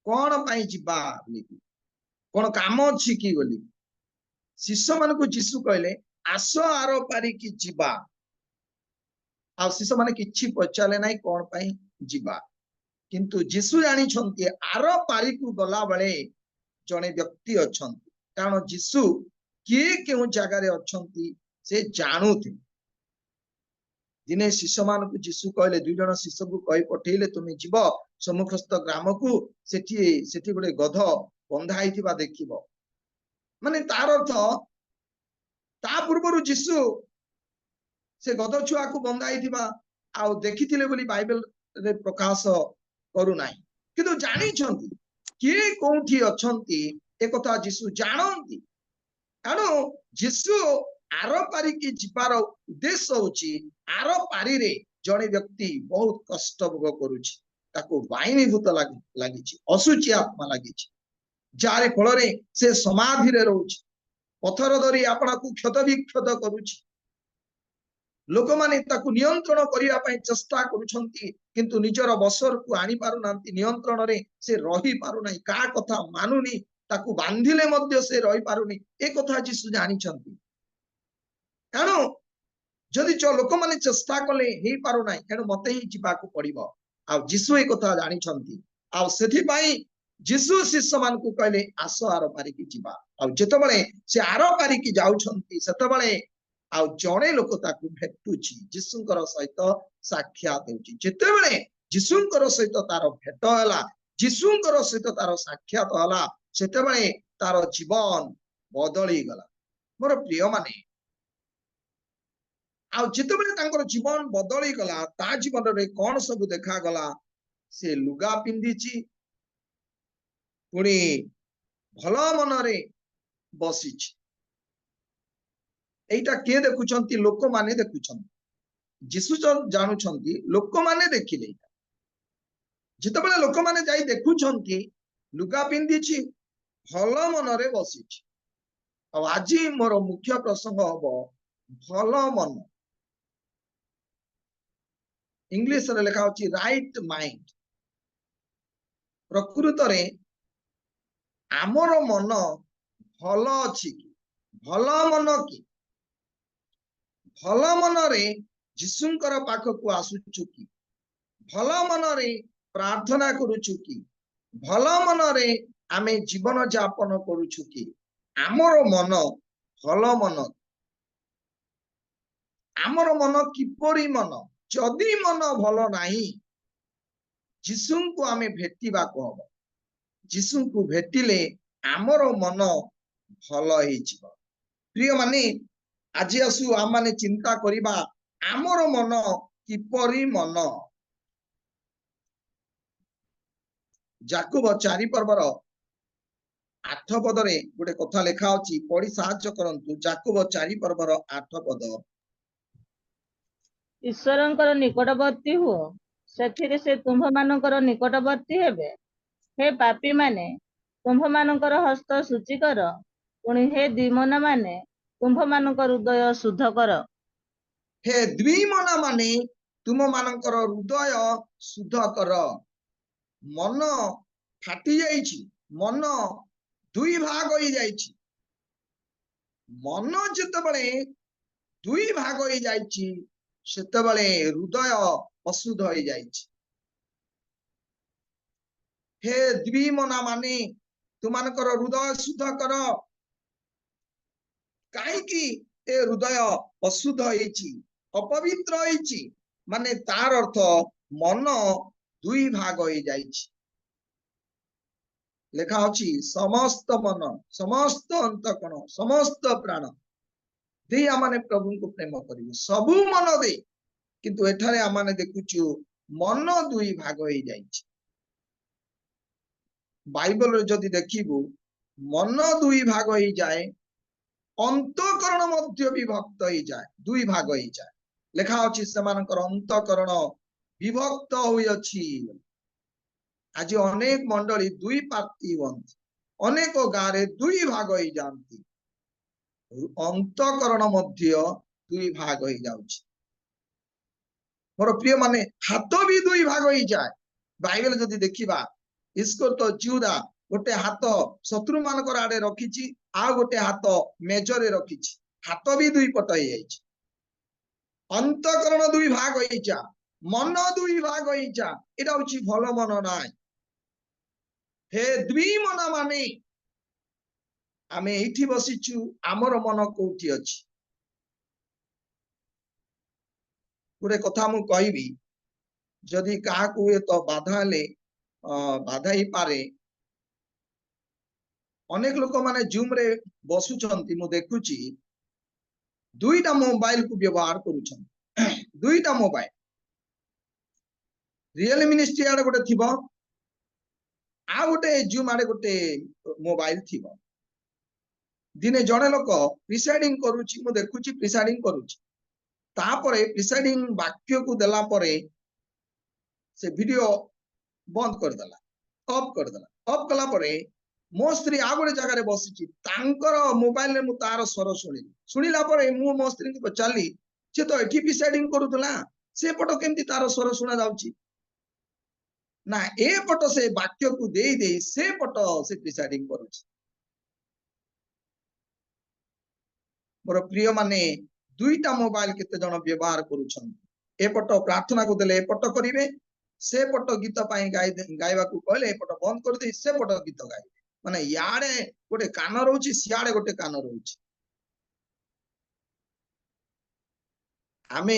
कोन पई जीवा बोली कोन काम अछि कि बोली शिष्य मान को यीशु कहले आस आरो पारी की जीवा आ शिष्य माने किछि पचाले नाही कोन पई जीवा किंतु यीशु जानि छंती आरो पारी को गला बेले जने व्यक्ति अछंती कारण यीशु के केउ जगह रे अछंती से जानुथि दिने शिष्य मान को यीशु कहले 2 जण शिष्य को कहि पठेले तुमे जीव सम्मुखस्थ ग्राम को सेठी गोटे गध बंधा आइथिबा देखिबो माने तार अर्थ ता पूर्वरु यीशु से गध छुआ को बंधाई थिबा आउ देखिथिले बोली बाइबल रे प्रकाश करू नाही किंतु जानि छंती के कोठी अछंती ए कथा यीशु जानंती कानो यीशु आर पारिकी जिबार उद्देश्य होची आर पारिरे जणे व्यक्ति बहुत कष्ट भोग करूची ताको वाहिनीभूत लागिची असुची आत्मा लागिची जारे फଳରେ से समाधि रे रहूची पथर धरी आपणाकु क्षत विक्षत करूची लोक माने ताकु नियंत्रण करिया पई चेष्टा करूछंती किंतु निजर बसर को आनी पारु नांती नियंत्रण रे से रही पारु नाही का कथा मानुनी ताकु बांधिले मध्य से रही पारुनी ए कथा जीसु जानी छंती कारण जदि लोक माने चेष्टा कले हे पारु नाही कारण मते ही जिबाकू पड़िबो आ जीसु ए कथा जानी छंती आ सेथि पई जीसु शिष्य मान को कहले आस आर पारिकी जिबा आ जेतबळे से आर पारिकी जाउछंती सेतबळे आ जणे लोक ताकू भेटुची जीसुंकर सहित साक्षात होची जेतेबळे जीसुंकर सहित तार भेट होला जीसुंकर सहित तार साक्षात होला सेतेबळे तार जीवन बदली गला मोर प्रिय माने आ जेतेबळे तांकर जीवन बदली गला ता जीवन रे कोन सब देखा गला से लुगा पिंदिची पुणी भल मनरे बसीची एटा के देखुछंती लोक माने देखुछंती जीसु जानुछंती लोक माने देखिले जेतेबेले लोक माने जाई देखुछंती लुगा पिंदिची भल मनरे बसीची आ आज मोर मुख्य प्रसंग हबो भल मन इंग्लिश रे लिखा होची राइट माइंड प्रकृत रे आमर मन भल अछि कि भल मन कि भल मन रे जीसुंकर पाखकु आसुचु कि भल मन रे प्रार्थना करूछु कि भल मन रे आमे जीवन यापन करूछु कि आमर मन भल मन आमर मन किपरि मन जदि मन भल नाही जीसुंकु आमे भेटिबा को हबो जीसुंकु भेटिले आमर मन भल हेइ जिवो प्रिय माने आज आसु आम माने चिंता करिबा आमर मन किपरि मन जाकुब 4 पर्वर 8 पदरे गोटे कथा लेखा अछि पढी साहाय्य करंतु जाकुब 4 पर्वर 8 पद ईश्वरंकर निकटवर्ती हो सेथिरे से तुम्भ मानकर निकटवर्ती हेबे हे पापी माने तुम्भ मानकर हस्त सूची कर पुणी हे द्विमना माने तुम्भ मानकर हृदय शुद्ध कर हे द्विमना माने तुम मानकर हृदय शुद्ध कर मन फाटी जाइछि मन दुई भाग होई जाइछि मन जेतेबेले दुई भाग होई जाइछि सेतेबेले हृदय अशुद्ध होई जाइछि हे द्विमना माने तुमानकर हृदय शुद्ध कर काहेकि ए हृदय अशुद्ध होइछि अपवित्र होइछि माने तार अर्थ मन दुई भाग होई जाइछि लेखा अछि समस्त मन समस्त अंतकण समस्त प्राण दे आमाने प्रभु को प्रेम करिबो सबु मन दे किंतु एठारे आमाने देखुछु मन दुई भाग होई जाइछि बाइबल रे जदि देखिबो मन दुई भाग होई जाए अंतकरण मध्य विभक्त होई जाए दुई भाग होई जाए लेखा अछि सेमानकर अंतकरण विभक्त होई अछि आज अनेक मंडली दुई पार्टी हुअନ୍ତି अनेक गारे दुई भाग होई जानती अंतकरण मध्य दुई भाग होई जाउछि मोर प्रिय माने हाथ भी दुई भाग होई जाए बाइबल जदि देखिबा इसको तो जिहुदा गोटे हाथ शत्रु मानकर आड़े रखिछि आ गोटे हाथ मेजरे रखिछि हाथ भी दुई पट होई जाइछि अंतकरण दुई भाग होई जा मन दुई भाग होई जा एटा होछि भल मन नाय हे द्विमना माने आमे एठी बसिछु आमर मन कोठी अछि गोटे कथा मु कहिबी जदि काहाकू ए तो बाधा ले बाधा ही पारे अनेक लोक माने जूम रे बसुछंती मु देखुची दुईटा मोबाइल को व्यवहार करूछन दुईटा मोबाइल रियल मिनिस्ट्री आड़े गोटे थिबो आ गोटे जूम आड़े गोटे मोबाइल थिबो दिने जड़े लोक प्रिसाइडिंग करुची मु देखुची प्रिसाइडिंग करुची तापरे प्रिसाइडिंग वाक्य को देला परे से वीडियो बंद कर देला ऑफ कर देला ऑफ कला परे मो स्त्री आ गोटे जगह रे बसिची तांकर मोबाइल रे मु तार स्वर शुणिला परे मु मो स्त्री को पचाली से तो एठी प्रिसाइडिंग करूतला से पट केमती तार स्वर सुना जाउची ना ए पट से वाक्य को दे से पट से प्रिसाइडिंग करूची मोर प्रिय माने दुईटा मोबाइल केते जण व्यवहार करूछन ए पट प्रार्थना को देले ए पट करिवे से पट गीत पाई गाइबा को कहले ए पट बंद कर दे से पट गीत गाइबे माने याडे गोटे कान रहउची सियाडे गोटे कान रहउची आमे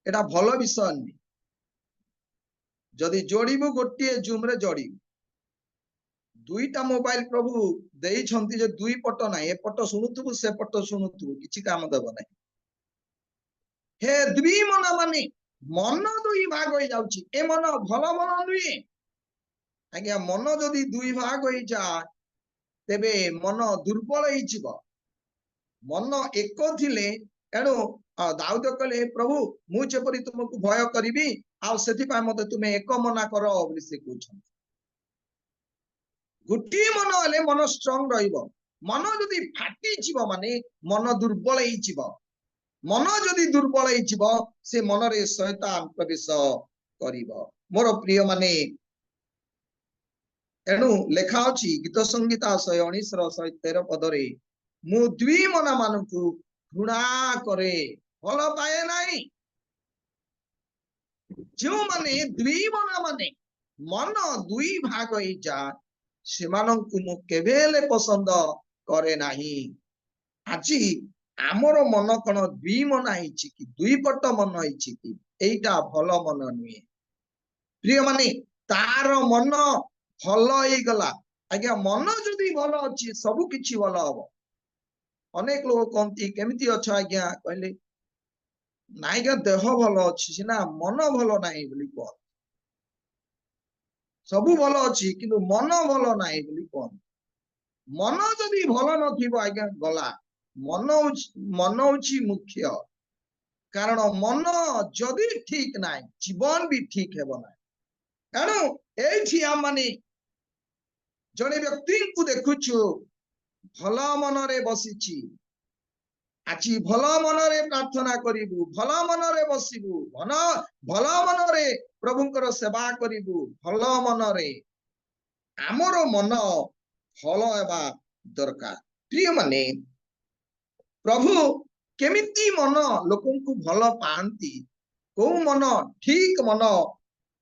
एटा भलो विषय नहीं जदि जोड़िबु गोटे जूम रे जोड़िबु दुईटा मोबाइल प्रभु देई छंती जे दुई पट ना ए पट सुनुथु से पट सुनुथु किछि काम देबो नहीं हे द्वि मन माने मन दुई भाग होई जाउची ए मन भलो मन नुई आज्ञा मन जदि दुई भाग होई जा तेबे मन दुर्बल होई जिवो मन एक थिले एणु दाऊद कहले प्रभु मु जेपरि तुमको भय करिबी आ सेति पय मते तुमे एक मना करो बोली से कहछन गुटी मन हले मन स्ट्रांग रहिबो मन जदि फाटी जिवो माने मन दुर्बल होई जिवो मन जदि दुर्बल होई जिवो से मन रे शैतान प्रवेश करिवो मोर प्रिय माने एणु लेखा अछि गीत संगीता 119 रो 113 पदरे मु द्वि मना मानकु घृणा करे भल पाए नाही जो माने द्वि मना माने मन दुई भाग होई जा सेमानंकु मु केबेले पसंद करे नाही आजी आमर मन कोन द्वि मन आइछि कि दुई पट मन आइछि कि एटा भल मन नुए प्रिय माने तार मन भल होई गला आज्ञा मन जदि भल अछि सब किछि भल हबो अनेक लोग कहती केमिति अच्छा आज्ञा कहले नाइका देह भल अछि सिना मन भल नाही बोली कह सबु भल अछि किंतु मन भल नाही बोली कह मन जदि भल नथिबो आज्ञा गला मन होछि मुख्य कारण मन जदि ठीक नाही जीवन भी ठीक हेबो नाही एणु एठी हम माने जने व्यक्ति को देखुछु भल मन रे बसिछि आछि भल मन रे प्रार्थना करिबु भल मन रे बसिबु भल मन रे प्रभुंकर सेवा करिबु भल मन रे आमर मन भल हेबा दरकार प्रिय माने प्रभु केमिति मन लोकन को भल पांती को मन ठीक मन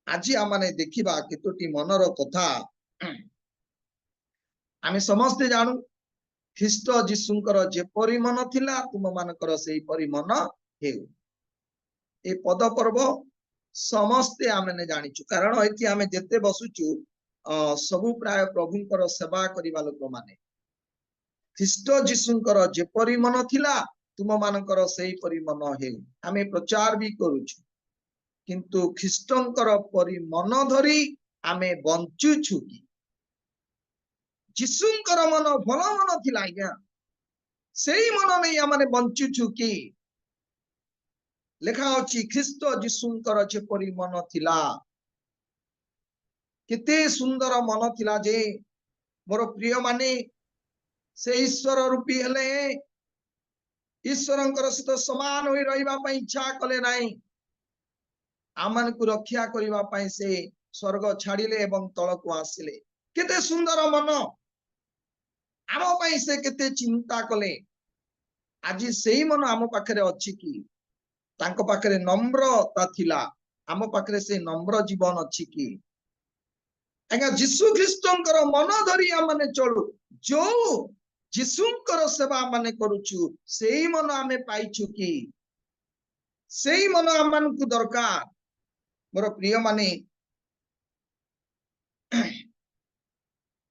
आज आमाने देखिबा केतोटी मनर कथा आमे समस्ते जानू ख्रीष्ट जीशुंकर जेपरि मन थिला तुम मानकर सेही परि मन हेउ ए पद पर्व समस्ते आमे जानिछु कारण एति आमे जेते बसुछु सबु प्राय प्रभुंकर सेवा करिबा लोक माने ख्रीष्ट जीशुंकर जेपरि मन थिला तुम मानकर सेही परि मन हेउ आमे प्रचार भी करूछु किंतु ख्रीष्टंकर परि मन धरी आमे बंचुछु कि जीशुंकर मन भल मन थिला आज्ञा सेही मन नै आमे बंचुछु कि लेखा अछि ख्रीष्ट जीशुंकर जेपरि मन थिला केते सुंदर मन थिला जे मोर प्रिय माने से ईश्वर रूपी हेले ईश्वरंकर सहित समान होई रहिबा पई इच्छा कले नाही आमन को रक्षा करिबा पई से स्वर्ग छाड़िले एवं तल को आसिले केते सुंदर मन आम पई से केते चिंता कले आज सेही मन आम पाखरे अछि कि तांको पाखरे नम्रता थिला आम पाखरे से नम्र जीवन अछि कि आज्ञा जीशु ख्रीष्टंकर मन धरी आमने चलू जो जीशुंकर सेवा माने करूछु सेही मन आमे पाइछु कि सेही मन आमन को दरकार मोर प्रिय माने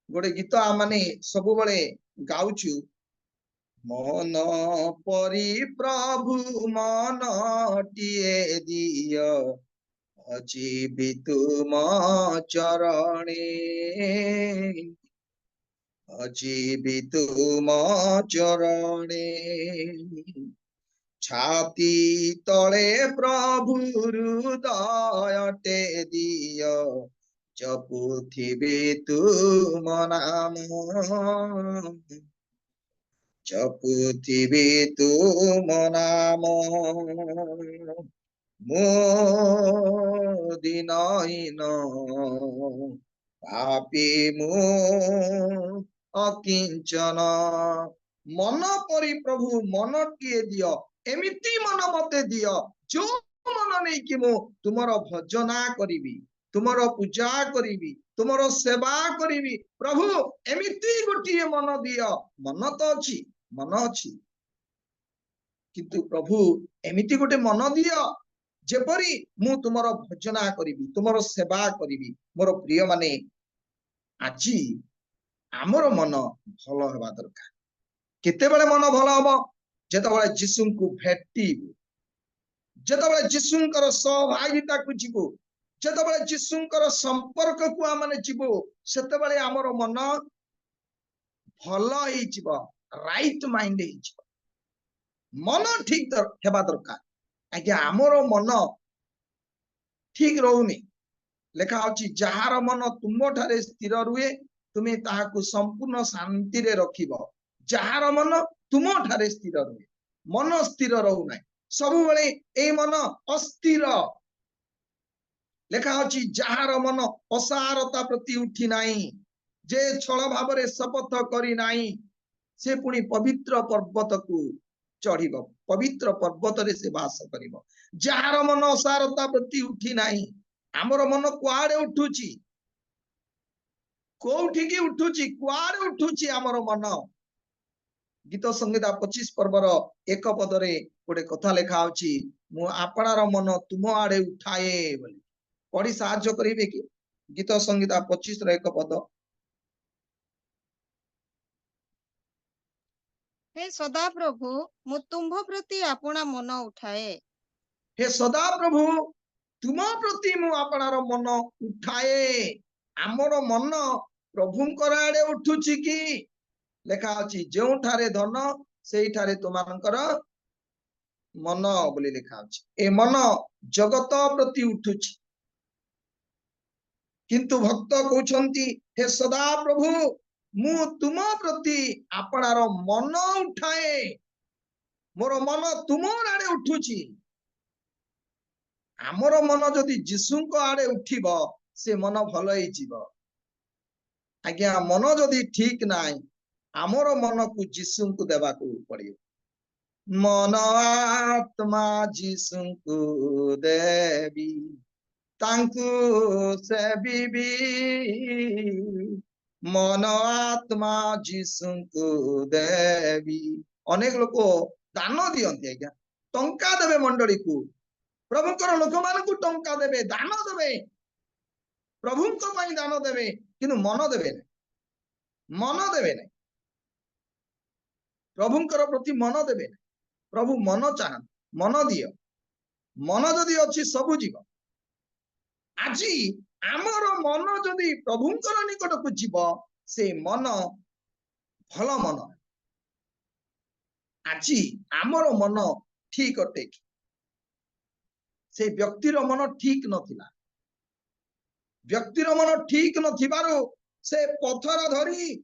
गोटे गीत आमने सबु बळे गाउछु मन परि प्रभु मन टिए दिय अजीवित तुम चरणे अजीबी तुम चरणे छाती तले प्रभु हृदयटे दिय जपुथिबे तुम नाम जपुथिबे तुम नाम मो दिनहीन पापी मो अकिंचन मन परी प्रभु मन टीए दिय एमिति मन मते दिय जो मन नहीं कि मु तुमर भजना करिबी तुमर पूजा करिबी तुमर सेवा करिबी प्रभु एमिति गोटिए मन दिय मन तो अछि मन अछि किंतु प्रभु एमिति गोटे मन दिय जेपरी मु तुमर भजना करिबी तुमर सेवा करिबी मोर प्रिय माने आजी आमर मन भल हेबा दरकार केतेबेले मन भल हबो जेतेबेले यीशु को भेटिबो जेतेबेले यीशुंकर सहभागिता को जीवो जेतेबेले यीशुंकर संपर्क को आमने जीवो सेतेबेले आमर मन भल हेइ जीवो राइट माइंड हेइ जीवो मन ठीक हेबा दरकार आज्ञा आमर मन ठीक रहउनी लेखा अछि जहार मन तुम ठारे स्थिर रुए तुमे ताहाकु संपूर्ण शांति रे रखिबो जहार मन तुम ठारे स्थिर रुए मन स्थिर रहउ नै सब बेले ए मन अस्थिर लेखा अछि जहार मन असारता प्रति उठी नाही जे छल भाबरे शपथ करी नाही से पुनी पवित्र पर्वत को चढ़िबो पवित्र पर्वत रे से वास करिबो जहार मन असारता प्रति उठी नाही आमर मन कुआडे उठुची कोठी की उठुची कुआडे उठुची आमर मन गीत संहिता 25 पर्वर एक पदरे गोटे कथा लेखा अछि मु आपणार मन तुम आडे उठाए बोली पढ़ी साहाय्य करिवे कि गीत संहिता 25 रो एक पद हे सदा प्रभु मु तुम्भ प्रति आपणा मन उठाए हे सदा प्रभु तुम प्रति मु आपणार मन उठाए आमर मन प्रभुंकर आडे उठुची कि लेखा अछि जेउ ठारे धन सेई ठारे तुमानकर मन बोली लेखा अछि ए मन जगत प्रति उठुची किंतु भक्त कहउछंती हे सदा प्रभु मु तुम प्रति आपणार मन उठाए मोर मन तुमर आडे उठुची आमर मन जदि यीशुंक आडे उठिबो से मन भल हेइ जीवो आज्ञा मन जदि ठीक नाइ आमर मन को यीशु को देबा को पड़ियो मन आत्मा यीशु को देबी तांकु सेबिबी मन आत्मा यीशु को देबी अनेक लोक दान दियंती आज्ञा टंका देबे मंडली को प्रभुंकर लोक मान को टंका देबे दान देबे प्रभुंक पई दान देबे किनु मन देबे नै प्रभुंकर प्रति मन देबे नै प्रभु मन चाहन मन दियो मन जदि अछि सब जीव आजी आमर मन जदि प्रभुंकर निकट को जीव से मन भल मन आजी आमर मन ठीक अटे से व्यक्तिर मन ठीक नथिला व्यक्तिर मन ठीक नथिबारो से पत्थर धरी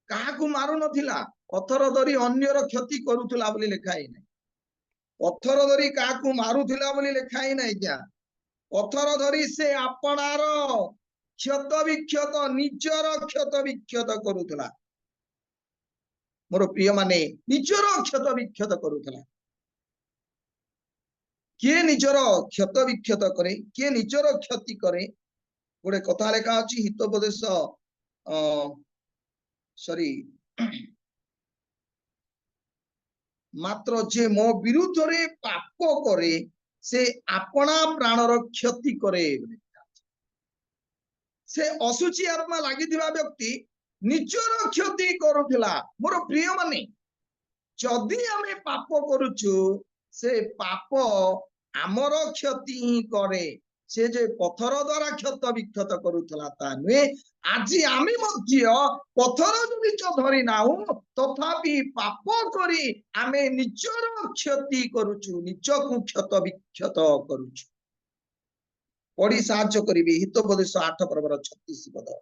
काहाकू मारू नथिला पत्थर धरी अन्यर क्षति करूथला बोली लेखाई नै पत्थर धरी काहाकू मारूथला बोली लेखाई नै क्या पत्थर धरी से आपणार क्षत विक्षत निजर क्षत विक्षत करूथला मोर प्रिय माने निजर क्षत विक्षत करूथला किए निजर क्षत विक्षत करे किए निजर क्षति करे गोटे कथा लेखा अछि हितोपदेश सॉरी मात्र जे मो विरुद्ध रे पाप करे से आपना प्राणर क्षति करे से असुची आत्मा लागिथिबा व्यक्ति निजर क्षति करूथिला मोर प्रिय माने जदि आमे पाप करूछु से पाप आमर क्षति ही करे से जे पथर द्वारा क्षत विक्षत करूथला ता नुहे आजी आमी मध्य पथर निच धरी नाउ तथापि पाप करी आमे निजर क्षति करूछु निजकु क्षत विक्षत करूछु पढ़ी साहाय्य करिवे हितोपदेश 8 पर्वर 36 पद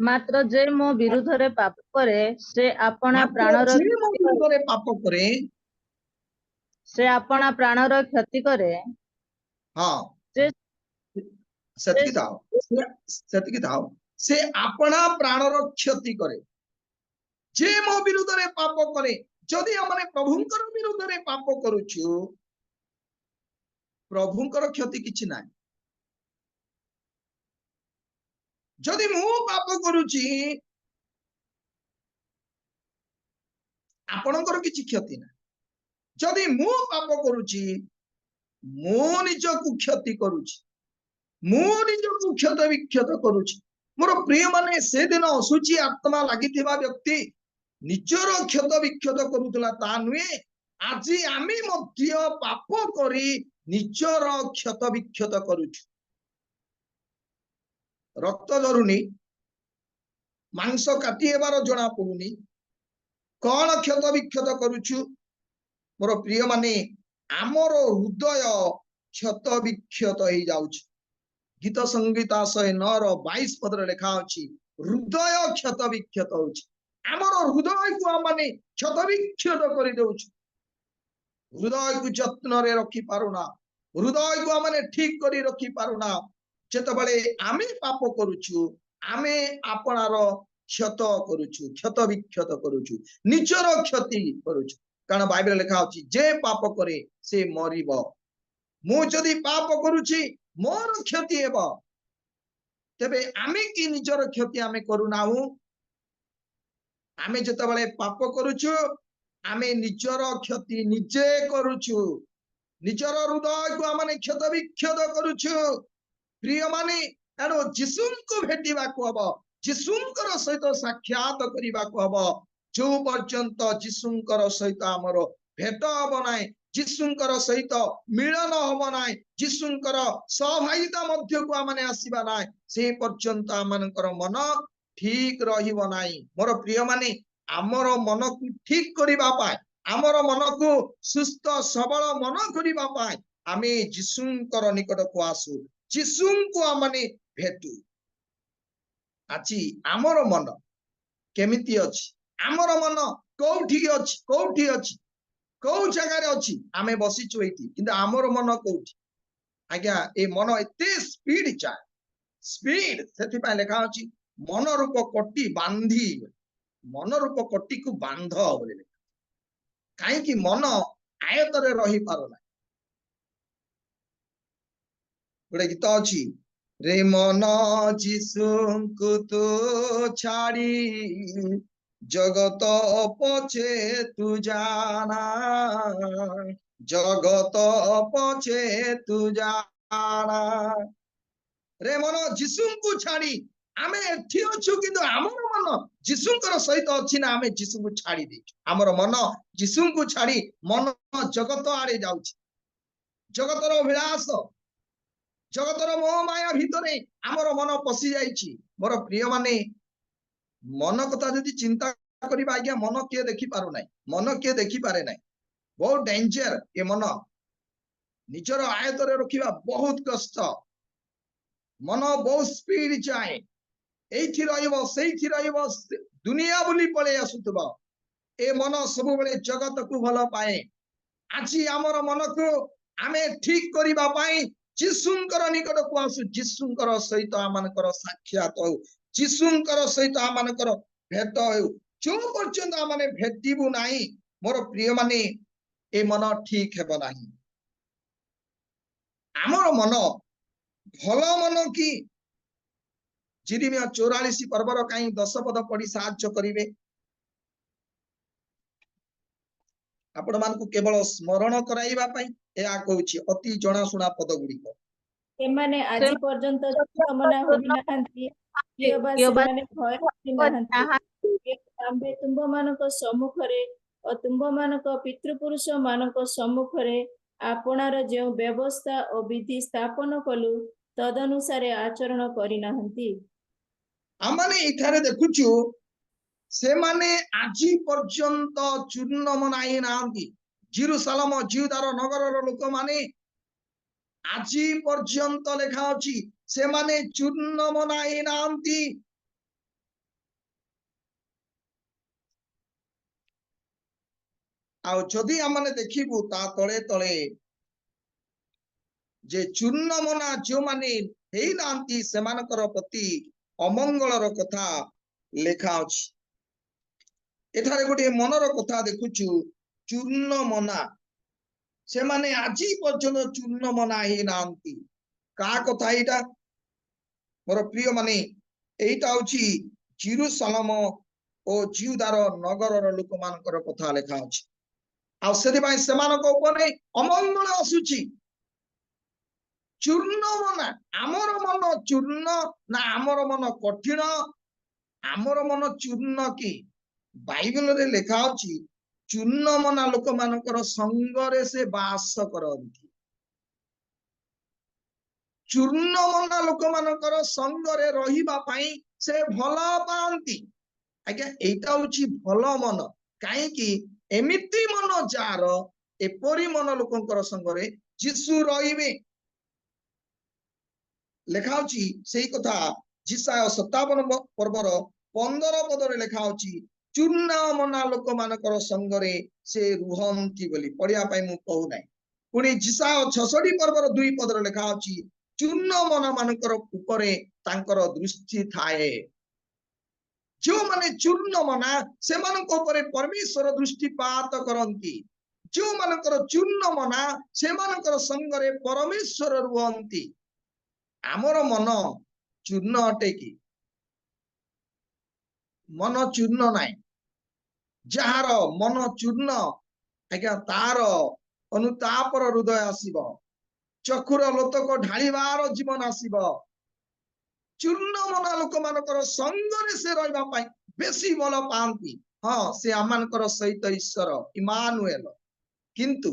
मात्र जे मो विरुद्धरे पाप करे से अपना मात्र प्राणर जे मो विरुद्धरे पाप करे से अपना प्राणर क्षति करे हाँ से सेतिकी थाओ सेतिकी थाओ से अपना प्राणर क्षति करे जे मो विरुद्धरे पाप करे जदि हमने प्रभुंकर विरुद्धरे पाप करूछु प्रभुंकर क्षति किछि नाही जदि मु पाप करूछि आपणकर किछि क्षति नाही जदि मु पाप करूछि मु निजकु क्षति करूछि मु निजकु क्षत विक्षत करूछि मोर प्रिय माने से दिन असुचि आत्मा लागिथिबा व्यक्ति निजर क्षत विक्षत करूतला ता नुहे आजी आमी मध्य पाप करी निजर क्षत विक्षत करूछु रक्त जरुनी मांस काटी हेबार जना पडुनी कौन क्षत विक्षत करूछु मोर प्रिय माने आमर हृदय क्षत विक्षत हो जाउछि गीत संगीता 109 22 पदर लेखा अछि हृदय क्षत विक्षत होछि आमर हृदय को माने क्षत विक्षत करि देउछु हृदय को जत्न रे रखि पारुना हृदय को माने ठीक करी रखि पारुना जेतबेले आमे पाप करूछु आमे आपनार क्षत करूछु क्षत विक्षत करूछु निजर क्षति करूछु कारण बाइबल लेखा अछि जे पाप करे से मरिबो मु जदि पाप करूछि मोर क्षति हेबो तेबे आमे कि निजर क्षति आमे करूनाहु आमे जेतबेले पाप करूछु आमे निजर क्षति निजे करूछु निजर हृदय को आमे क्षत विक्षत करूछु प्रिय माने एनो जिसुंको भेटिबा को हबो जिसुंकर सहित साक्षात करिबा को हबो जो पर्यंत जिसुंकर सहित हमरो भेट हबो नाय जिसुंकर सहित मिलन हबो नाय जिसुंकर सहभागिता मध्य को आमे आसीबा नाय से पर्यंत आमनकर मन ठीक रहिबो नाय मोर प्रिय माने हमरो मन को ठीक करिबा पाए हमरो मन को सुस्थ सबल मन करिबा पाए आमे जिसुंकर निकट को आसु जिसुंको आमने भेटू आछि आमर मन केमिति अछि आमर मन कोठी अछि को जगह रे अछि आमे बसिछु एठी किंतु आमर मन कोठी आज्ञा ए मन एते स्पीड चाहे स्पीड सेति पय लेखा अछि मन रूप कोटी बांधी मन रूप कोटी को बांध बोले काहे कि मन आयत रे रही पारना गोटे गीत अछि रे मन जिसुंकु तू छाड़ी जगत पछे तू जाना जगत पछे तू जाना रे मन जिसुंकु छाड़ी आमे एठी अछु किंतु हमर मन जिसुंकर सहित अछि ना आमे जिसुंकु छाड़ी देछु हमर मन जिसुंकु छाड़ी मन जगत आड़े जाउछि जगतर अभिलाष जगतर मोह माया भितरे आमर मन पशि जाइछि मोर प्रिय माने मन कथा जदि चिंता करिबा आज्ञा मन के देखि पारु नै मन के देखि पारे नै बहुत डेंजर ए मन निजर आयतरे रखिबा बहुत कष्ट मन बहुत स्पीड जाए एथि रहिबो सेथि रहिबो दुनिया बुली पळे आसुतबा ए मन सब बेले जगत को भल पाए आछि हमर मन को आमे ठीक करिबा पाई जिसुंकर निकट को आसु जिसुंकर सहित आमानकर साक्षात हो जिसुंकर सहित आमानकर भेट हो जो पर्यंत आमाने भेटिबु नाही मोर प्रिय माने ए मन ठीक हेबो नाही हमर मन भल मन की जिरिमिया 44 पर्वर काई 10 पद पढ़ी साहाय्य करिवे आपण मानकु केवल स्मरण कराइबा पई या कहूची अति जणा सुना पद गुड़िक एमाने आजि पर्यंत कामना होई नाहंती केबा सेमाने भय होई नाहंती आम्भे तुंभ मानक सम्मुखरे ଓ ତୁମ୍ଭମାନଙ୍କ ପିତୃପୁରୁଷ ମାନଙ୍କ ସମ୍ମୁଖରେ ଆପଣାର ଯେଉଁ ବ୍ୟବସ୍ଥା ଓ ବିଧି ସ୍ଥାପନ କଲୁ ତଦନୁସାରେ ଆଚରଣ କରିନାହାନ୍ତି। ଆମେ ଏଠାରେ ଦେଖୁଛୁ ସେମାନେ ଆଜି ପର୍ଯ୍ୟନ୍ତ ଚୂର୍ଣ୍ଣ ମନାଇ ନାହାନ୍ତି। ଜେରୁସାଲେମ ଜିହୁଦାର ନଗରର ଲୋକମାନେ ଆଜି ପର୍ଯ୍ୟନ୍ତ ଲେଖା ଅଛି ସେମାନେ ଚୂର୍ଣ୍ଣ ମନାଇ ନାହାନ୍ତି। ଆଉ ଯଦି ଆମେ ଦେଖିବୁ ତା ତଳେ ତଳେ ଯେ ଚୂର୍ଣ୍ଣ ମନା ଯେଉଁମାନେ ହେଇନାହାନ୍ତି ସେମାନଙ୍କର ପ୍ରତି ଅମଙ୍ଗଳର କଥା ଲେଖା ଅଛି। ଏଠାରେ ଗୋଟିଏ ମନର କଥା ଦେଖୁଛୁ, ଚୂର୍ଣ୍ଣ ମନା ସେମାନେ ଆଜି ପର୍ଯ୍ୟନ୍ତ ଚୂର୍ଣ୍ଣ ମନା ହେଇନାହାନ୍ତି। କାହା କଥା ଏଇଟା? ମୋର ପ୍ରିୟ ମାନେ, ଏଇଟା ହଉଛି ଜେରୁସାଲେମ ଓ ଜିହୁଦାର ନଗରର ଲୋକମାନଙ୍କର କଥା ଲେଖା ଅଛି। ଆଉ ସେଥିପାଇଁ ସେମାନଙ୍କ ଉପରେ ଅମଙ୍ଗଳ ଆସୁଛି। ଚୂର୍ଣ୍ଣ ମନା, ଆମର ମନ ଚୂର୍ଣ୍ଣ ନା ଆମର ମନ କଠିନ? ଆମର ମନ ଚୂର୍ଣ୍ଣ କି? ବାଇବେଲରେ ଲେଖା ଅଛି ଚୂର୍ଣ୍ଣ ମନା ଲୋକମାନଙ୍କର ସଙ୍ଗରେ ସେ ବାସ କରନ୍ତି। ଚୂର୍ଣ୍ଣ ମନା ଲୋକମାନଙ୍କର ସଙ୍ଗରେ ରହିବା ପାଇଁ ସେ ଭଲ ପାଆନ୍ତି। ଆଜ୍ଞା, ଏଇଟା ହଉଛି ଭଲ ମନ। କାହିଁକି? ଏମିତି ମନ ଯାହାର, ଏପରି ମନ ଲୋକଙ୍କର ସଙ୍ଗରେ ଯୀଶୁ ରହିବେ। ଲେଖା ଅଛି ସେଇ କଥା ଯିଶାୟ 57 ପର୍ବର 15 ପଦରେ ଲେଖା ଅଛି ଚୂର୍ଣ୍ଣ ମନା ଲୋକମାନଙ୍କର ସଙ୍ଗରେ ସେ ରୁହନ୍ତି ବୋଲି। ପଢିବା ପାଇଁ ମୁଁ କହୁନାହିଁ। ପୁଣି ଯିଶାୟ 66 ପର୍ବର 2 ପଦରେ ଲେଖା ଅଛି ଚୂର୍ଣ୍ଣ ମନା ମାନଙ୍କର ଉପରେ ତାଙ୍କର ଦୃଷ୍ଟି ଥାଏ। ଯେଉଁମାନେ ଚୂର୍ଣ୍ଣ ମନା ସେମାନଙ୍କ ଉପରେ ପରମେଶ୍ୱର ଦୃଷ୍ଟିପାତ କରନ୍ତି। ଯେଉଁମାନଙ୍କର ଚୂର୍ଣ୍ଣ ମନା ସେମାନଙ୍କର ସଙ୍ଗରେ ପରମେଶ୍ୱର ରୁହନ୍ତି। ଆମର ମନ ଚୂର୍ଣ୍ଣ ଅଟେ କି? ମନ ଚୂର୍ଣ୍ଣ ନାହିଁ। ଯାହାର ମନ ଚୂର୍ଣ୍ଣ, ଆଜ୍ଞା, ତାର ଅନୁତାପର ହୃଦୟ ଆସିବ, ଚକ୍ଷୁର ଲୋତକ ଢାଳିବାର ଜୀବନ ଆସିବ। ଚୂର୍ଣ୍ଣ ମନା ଲୋକମାନଙ୍କର ସଙ୍ଗରେ ସେ ରହିବା ପାଇଁ ବେଶୀ ଭଲ ପାଆନ୍ତି। ହଁ, ସେ ଆମମାନଙ୍କର ସହିତ ଈଶ୍ୱର ଇମାନୁଏଲ। କିନ୍ତୁ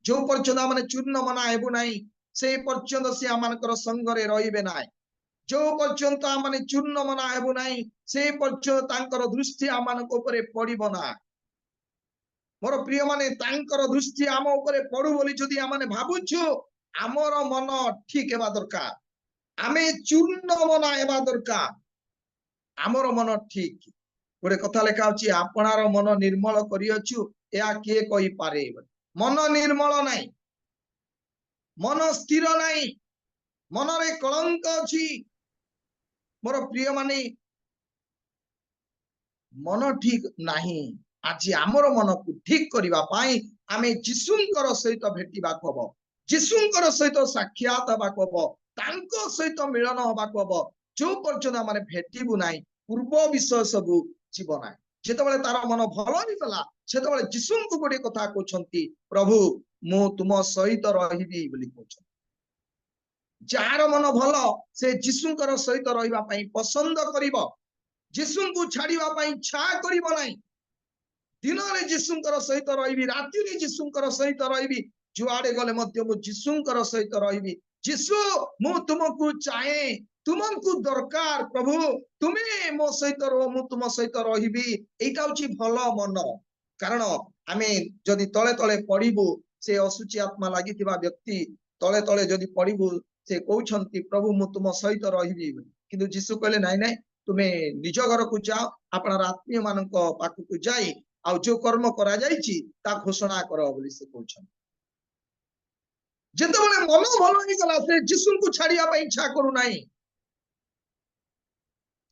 ଯୋଉ ପର୍ଯ୍ୟନ୍ତ ଆମେ ଚୂର୍ଣ୍ଣ ମନା ହେବୁ ନାହିଁ ସେଇ ପର୍ଯ୍ୟନ୍ତ ସେ ଆମମାନଙ୍କର ସଙ୍ଗରେ ରହିବେ ନାହିଁ। ଯୋଉ ପର୍ଯ୍ୟନ୍ତ ଆମେ ଚୂର୍ଣ୍ଣ ମନା ହେବୁ ନାହିଁ ସେଇ ପର୍ଯ୍ୟନ୍ତ ତାଙ୍କର ଦୃଷ୍ଟି ଆମମାନଙ୍କ ଉପରେ ପଡିବ ନା। ମୋର ପ୍ରିୟ ମାନେ, ତାଙ୍କର ଦୃଷ୍ଟି ଆମ ଉପରେ ପଡୁ ବୋଲି ଯଦି ଆମେ ଭାବୁଛୁ, ଆମର ମନ ଠିକ ହେବା ଦରକାର। ଆମେ ଚୂର୍ଣ୍ଣ ମନା ହେବା ଦରକାର। ଆମର ମନ ଠିକ। ଗୋଟେ କଥା ଲେଖା ଅଛି ଆପଣାର ମନ ନିର୍ମଳ କରିଅଛୁ, ଏହା କିଏ କହିପାରେ? ମନ ନିର୍ମଳ ନାହିଁ, ମନ ସ୍ଥିର ନାହିଁ, ମନରେ କଳଙ୍କ ଅଛି। ମୋର ପ୍ରିୟ ମାନେ, ମନ ଠିକ ନାହିଁ। ଆଜି ଆମର ମନକୁ ଠିକ କରିବା ପାଇଁ ଆମେ ଯୀଶୁଙ୍କର ସହିତ ଭେଟିବାକୁ ହବ। ଯୀଶୁଙ୍କର ସହିତ ସାକ୍ଷାତ ହେବାକୁ ହବ। ତାଙ୍କ ସହିତ ମିଳନ ହେବାକୁ ହବ। ଯୋଉ ପର୍ଯ୍ୟନ୍ତ ଆମେ ଭେଟିବୁ ନାହିଁ ପୂର୍ବ ବିଷୟ ସବୁ ଯିବ ନାହିଁ। ଯେତେବେଳେ ତାର ମନ ଭଲ ହେଇଗଲା ସେତେବେଳେ ଯୀଶୁଙ୍କୁ ଗୋଟେ କଥା କହୁଛନ୍ତି, ପ୍ରଭୁ ମୁଁ ତୁମ ସହିତ ରହିବି ବୋଲି କହୁଛନ୍ତି। ଯାହାର ମନ ଭଲ ସେ ଯୀଶୁଙ୍କର ସହିତ ରହିବା ପାଇଁ ପସନ୍ଦ କରିବ। ଯୀଶୁଙ୍କୁ ଛାଡିବା ପାଇଁ ଇଚ୍ଛା କରିବ ନାହିଁ। ଦିନରେ ଯୀଶୁଙ୍କର ସହିତ ରହିବି, ରାତିରେ ଯୀଶୁଙ୍କର ସହିତ ରହିବି, ଯୁଆଡେ ଗଲେ ମଧ୍ୟ ମୁଁ ଯୀଶୁଙ୍କର ସହିତ ରହିବି। ଯୀଶୁ ମୁଁ ତୁମକୁ ଚାହେଁ, ତୁମକୁ ଦରକାର, ପ୍ରଭୁ ତୁମେ ମୋ ସହିତ ରୁହ, ମୁଁ ତୁମ ସହିତ ରହିବି। ଏଇଟା ହଉଛି ଭଲ ମନ। କାରଣ ଆମେ ଯଦି ତଳେ ତଳେ ପଡିବୁ, ସେ ଅଶୁଚି ଆତ୍ମା ଲାଗିଥିବା ବ୍ୟକ୍ତି ତଳେ ତଳେ ଯଦି ପଡିବୁ, ସେ କହୁଛନ୍ତି ପ୍ରଭୁ ମୁଁ ତୁମ ସହିତ ରହିବି। କିନ୍ତୁ ଯୀଶୁ କହିଲେ ନାଇଁ ନାଇଁ, ତୁମେ ନିଜ ଘରକୁ ଯାଅ, ଆପଣର ଆତ୍ମୀୟ ମାନଙ୍କ ପାଖକୁ ଯାଇ ଆଉ ଯୋଉ କର୍ମ କରାଯାଇଛି ତା ଘୋଷଣା କର ବୋଲି ସେ କହୁଛନ୍ତି। ଯେତେବେଳେ ମନ ଭଲ ହେଇଗଲା ସେ ଯୀଶୁଙ୍କୁ ଛାଡିବା ପାଇଁ ଇଚ୍ଛା କରୁନାହିଁ।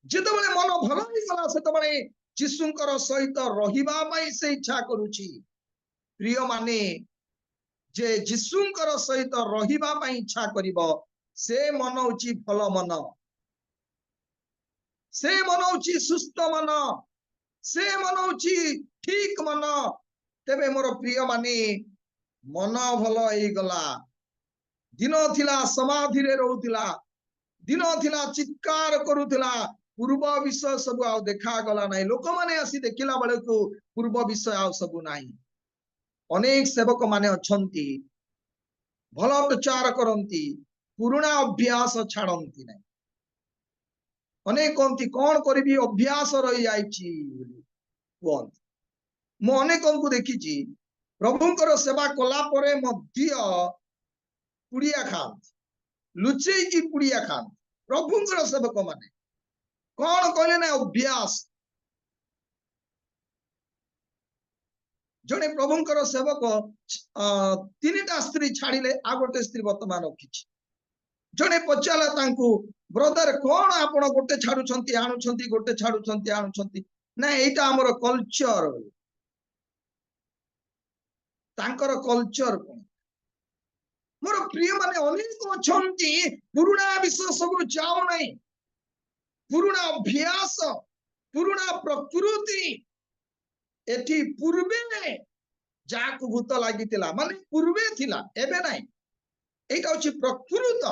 ଯେତେବେଳେ ମନ ଭଲ ହେଇଗଲା ସେତେବେଳେ ଯୀଶୁଙ୍କର ସହିତ ରହିବା ପାଇଁ ସେ ଇଚ୍ଛା କରୁଛି। ପ୍ରିୟ ମାନେ, ଯେ ଯୀଶୁଙ୍କର ସହିତ ରହିବା ପାଇଁ ଇଚ୍ଛା କରିବ ସେ ମନ ହଉଛି ଭଲ ମନ। ସେ ମନ ହଉଛି ସୁସ୍ଥ ମନ। ସେ ମନ ହଉଛି ଠିକ ମନ। ତେବେ ମୋର ପ୍ରିୟ ମାନେ, ମନ ଭଲ ହେଇଗଲା, ଦିନ ଥିଲା ସମାଧିରେ ରହୁଥିଲା, ଦିନ ଥିଲା ଚିତ୍କାର କରୁଥିଲା, पूर्व विषय सब आ देखा गला नहीं लोक माने आसी देखिला बेले को पूर्व विषय आ सब नहीं अनेक सेवक माने अछंती भल प्रचार करंती पुराना अभ्यास छाड़ती नहीं अनेक कहती कौन करी अभ्यास रही जाइछि मु अनेक को देखी प्रभुंकर सेवा कला परे मध्य पुड़िया खाती लुचेई पुड़िया खाती प्रभुंकर सेवक माने कौन कहले ना अभ्यास जने प्रभुंकर सेवक 3टा स्त्री छाड़िले आ गोटे स्त्री वर्तमान रखी जने पचाला तांकू ब्रदर कौन आपण गोटे छाड़ुछंती आणुछंती गोटे छाड़ुछंती आणुछंती ना एटा हमर कल्चर तांकर कल्चर कोन मोर प्रिय माने अनेक अछंती पुराना विषय सब जाओ नहीं पुराना अभ्यास पुराना प्रकृति एठी पूर्वे जाकु भूत लागितिला माने पूर्वे थिला एबे नाही एटा होची प्रकृत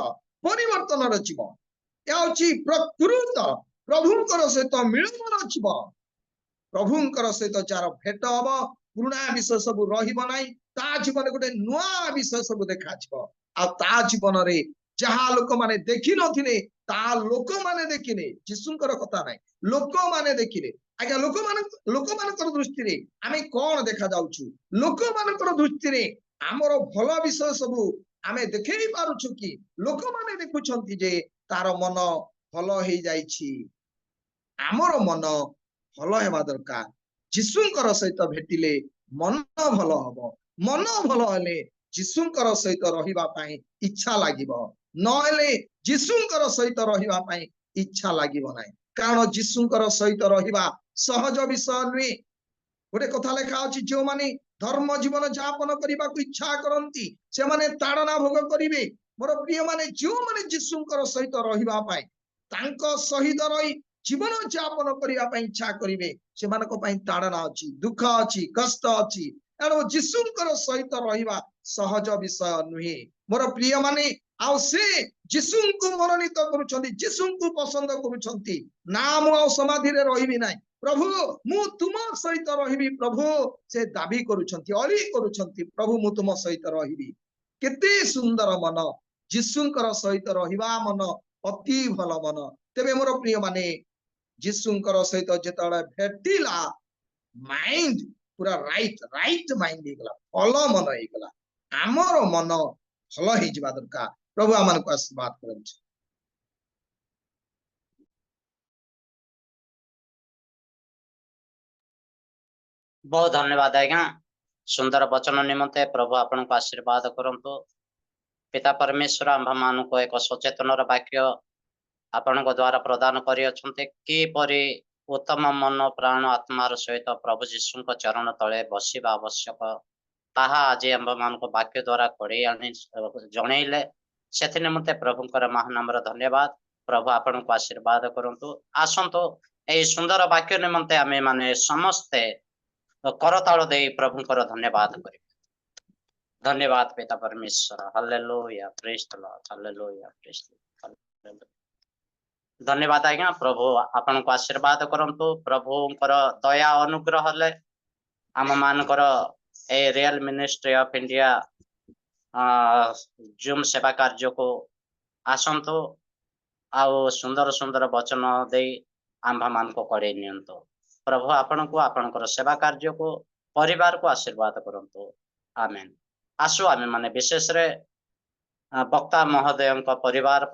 परिवर्तन र जीवन या होची प्रकृत प्रभुंकर सहित मिलन जीवन प्रभुंकर सहित जार भेट हबो पुराना विषय सब रहिबो नाही ता जीवन गोटे नुआ विषय सब देखा छिबो आ ता जीवन रे जहा लोक माने देखि नथिले ता लोक माने देखिले जिसुंकर कथा नाही लोक माने देखिले आज्ञा लोक मानकर दृष्टि रे आमे कोन देखा जाउछु लोक मानकर दृष्टि रे हमर भल विषय सब आमे देखै पारुछु कि लोक माने देखुछंती जे तार मन भल हे जाइछि हमर मन भल हेबा दरकार जिसुंकर सहित भेटिले मन भल हबो मन भल हेले जिसुंकर सहित रहिबा पई इच्छा लागिबो नहेले जिसुंकर सहित रहिबा पई इच्छा लागिबो नाही कारण जिसुंकर सहित रहिबा सहज विषय नुहे गोटे कथा लेखा अछि जो माने धर्म जीवन यापन करबा को इच्छा करंती से माने ताड़ना भोग करिवे मोर प्रिय माने जो माने जिसुंकर सहित रहिबा पई तांको सहित रही जीवन यापन करबा पई इच्छा करिवे से मानको पई ताड़ना अछि दुख अछि कष्ट अछि एनो जिसुंकर सहित रहिबा सहज विषय नुहे मोर प्रिय माने आउ से जिसुंकु मनोनीत करूछंती जिसुंकु पसंद करूछंती नाम आ समाधि रे रहिबी नाही प्रभु मु तुम सहित रहिबी प्रभु से दाबी करूछंती अली करूछंती प्रभु मु तुम सहित रहिबी केते सुंदर मन जिसुंकर सहित रहिबा मन अति भल मन तेबे मोर प्रिय माने जिसुंकर सहित जेतळे भेटिला माइंड पूरा राइट माइंड हेगला भल मन हेगला आमर मन भल हे जिबा दरकार प्रभु आमन को आशीर्वाद करन्छ बहुत धन्यवाद आज्ञा सुंदर वचन निमंते प्रभु आपन को आशीर्वाद करंतु पिता परमेश्वर आंभ मान को एक सचेतन वाक्य आपण द्वारा प्रदान करी कि परि उत्तम मन प्राण आत्मार सहित प्रभु जीशु चरण तले बसवा आवश्यक ताहा आज आंभ मान को वाक्य द्वारा कड़े आनी जनइले से निमंते प्रभुंकर महानाम धन्यवाद प्रभु आपण को आशीर्वाद करंतु आसंतु ए सुंदर वाक्य निमंते आमे माने समस्ते करताल दे प्रभुंकर धन्यवाद करी धन्यवाद पिता परमेश्वर hallelujah praise the Lord hallelujah praise the Lord धन्यवाद आज्ञा प्रभु आपण को आशीर्वाद करंतु प्रभुंकर दया अनुग्रह ले आम मानकर a real ministry of India zoom सेवा कार्य को आसंतु आउ सुंदर सुंदर वचन दे आंभ मान को कड़े नियंतु प्रभु आपण को आपणकर सेवा कार्य को परिवार को आशीर्वाद करंतु आमेन आसु आमे माने विशेष रे वक्ता महोदय परिवार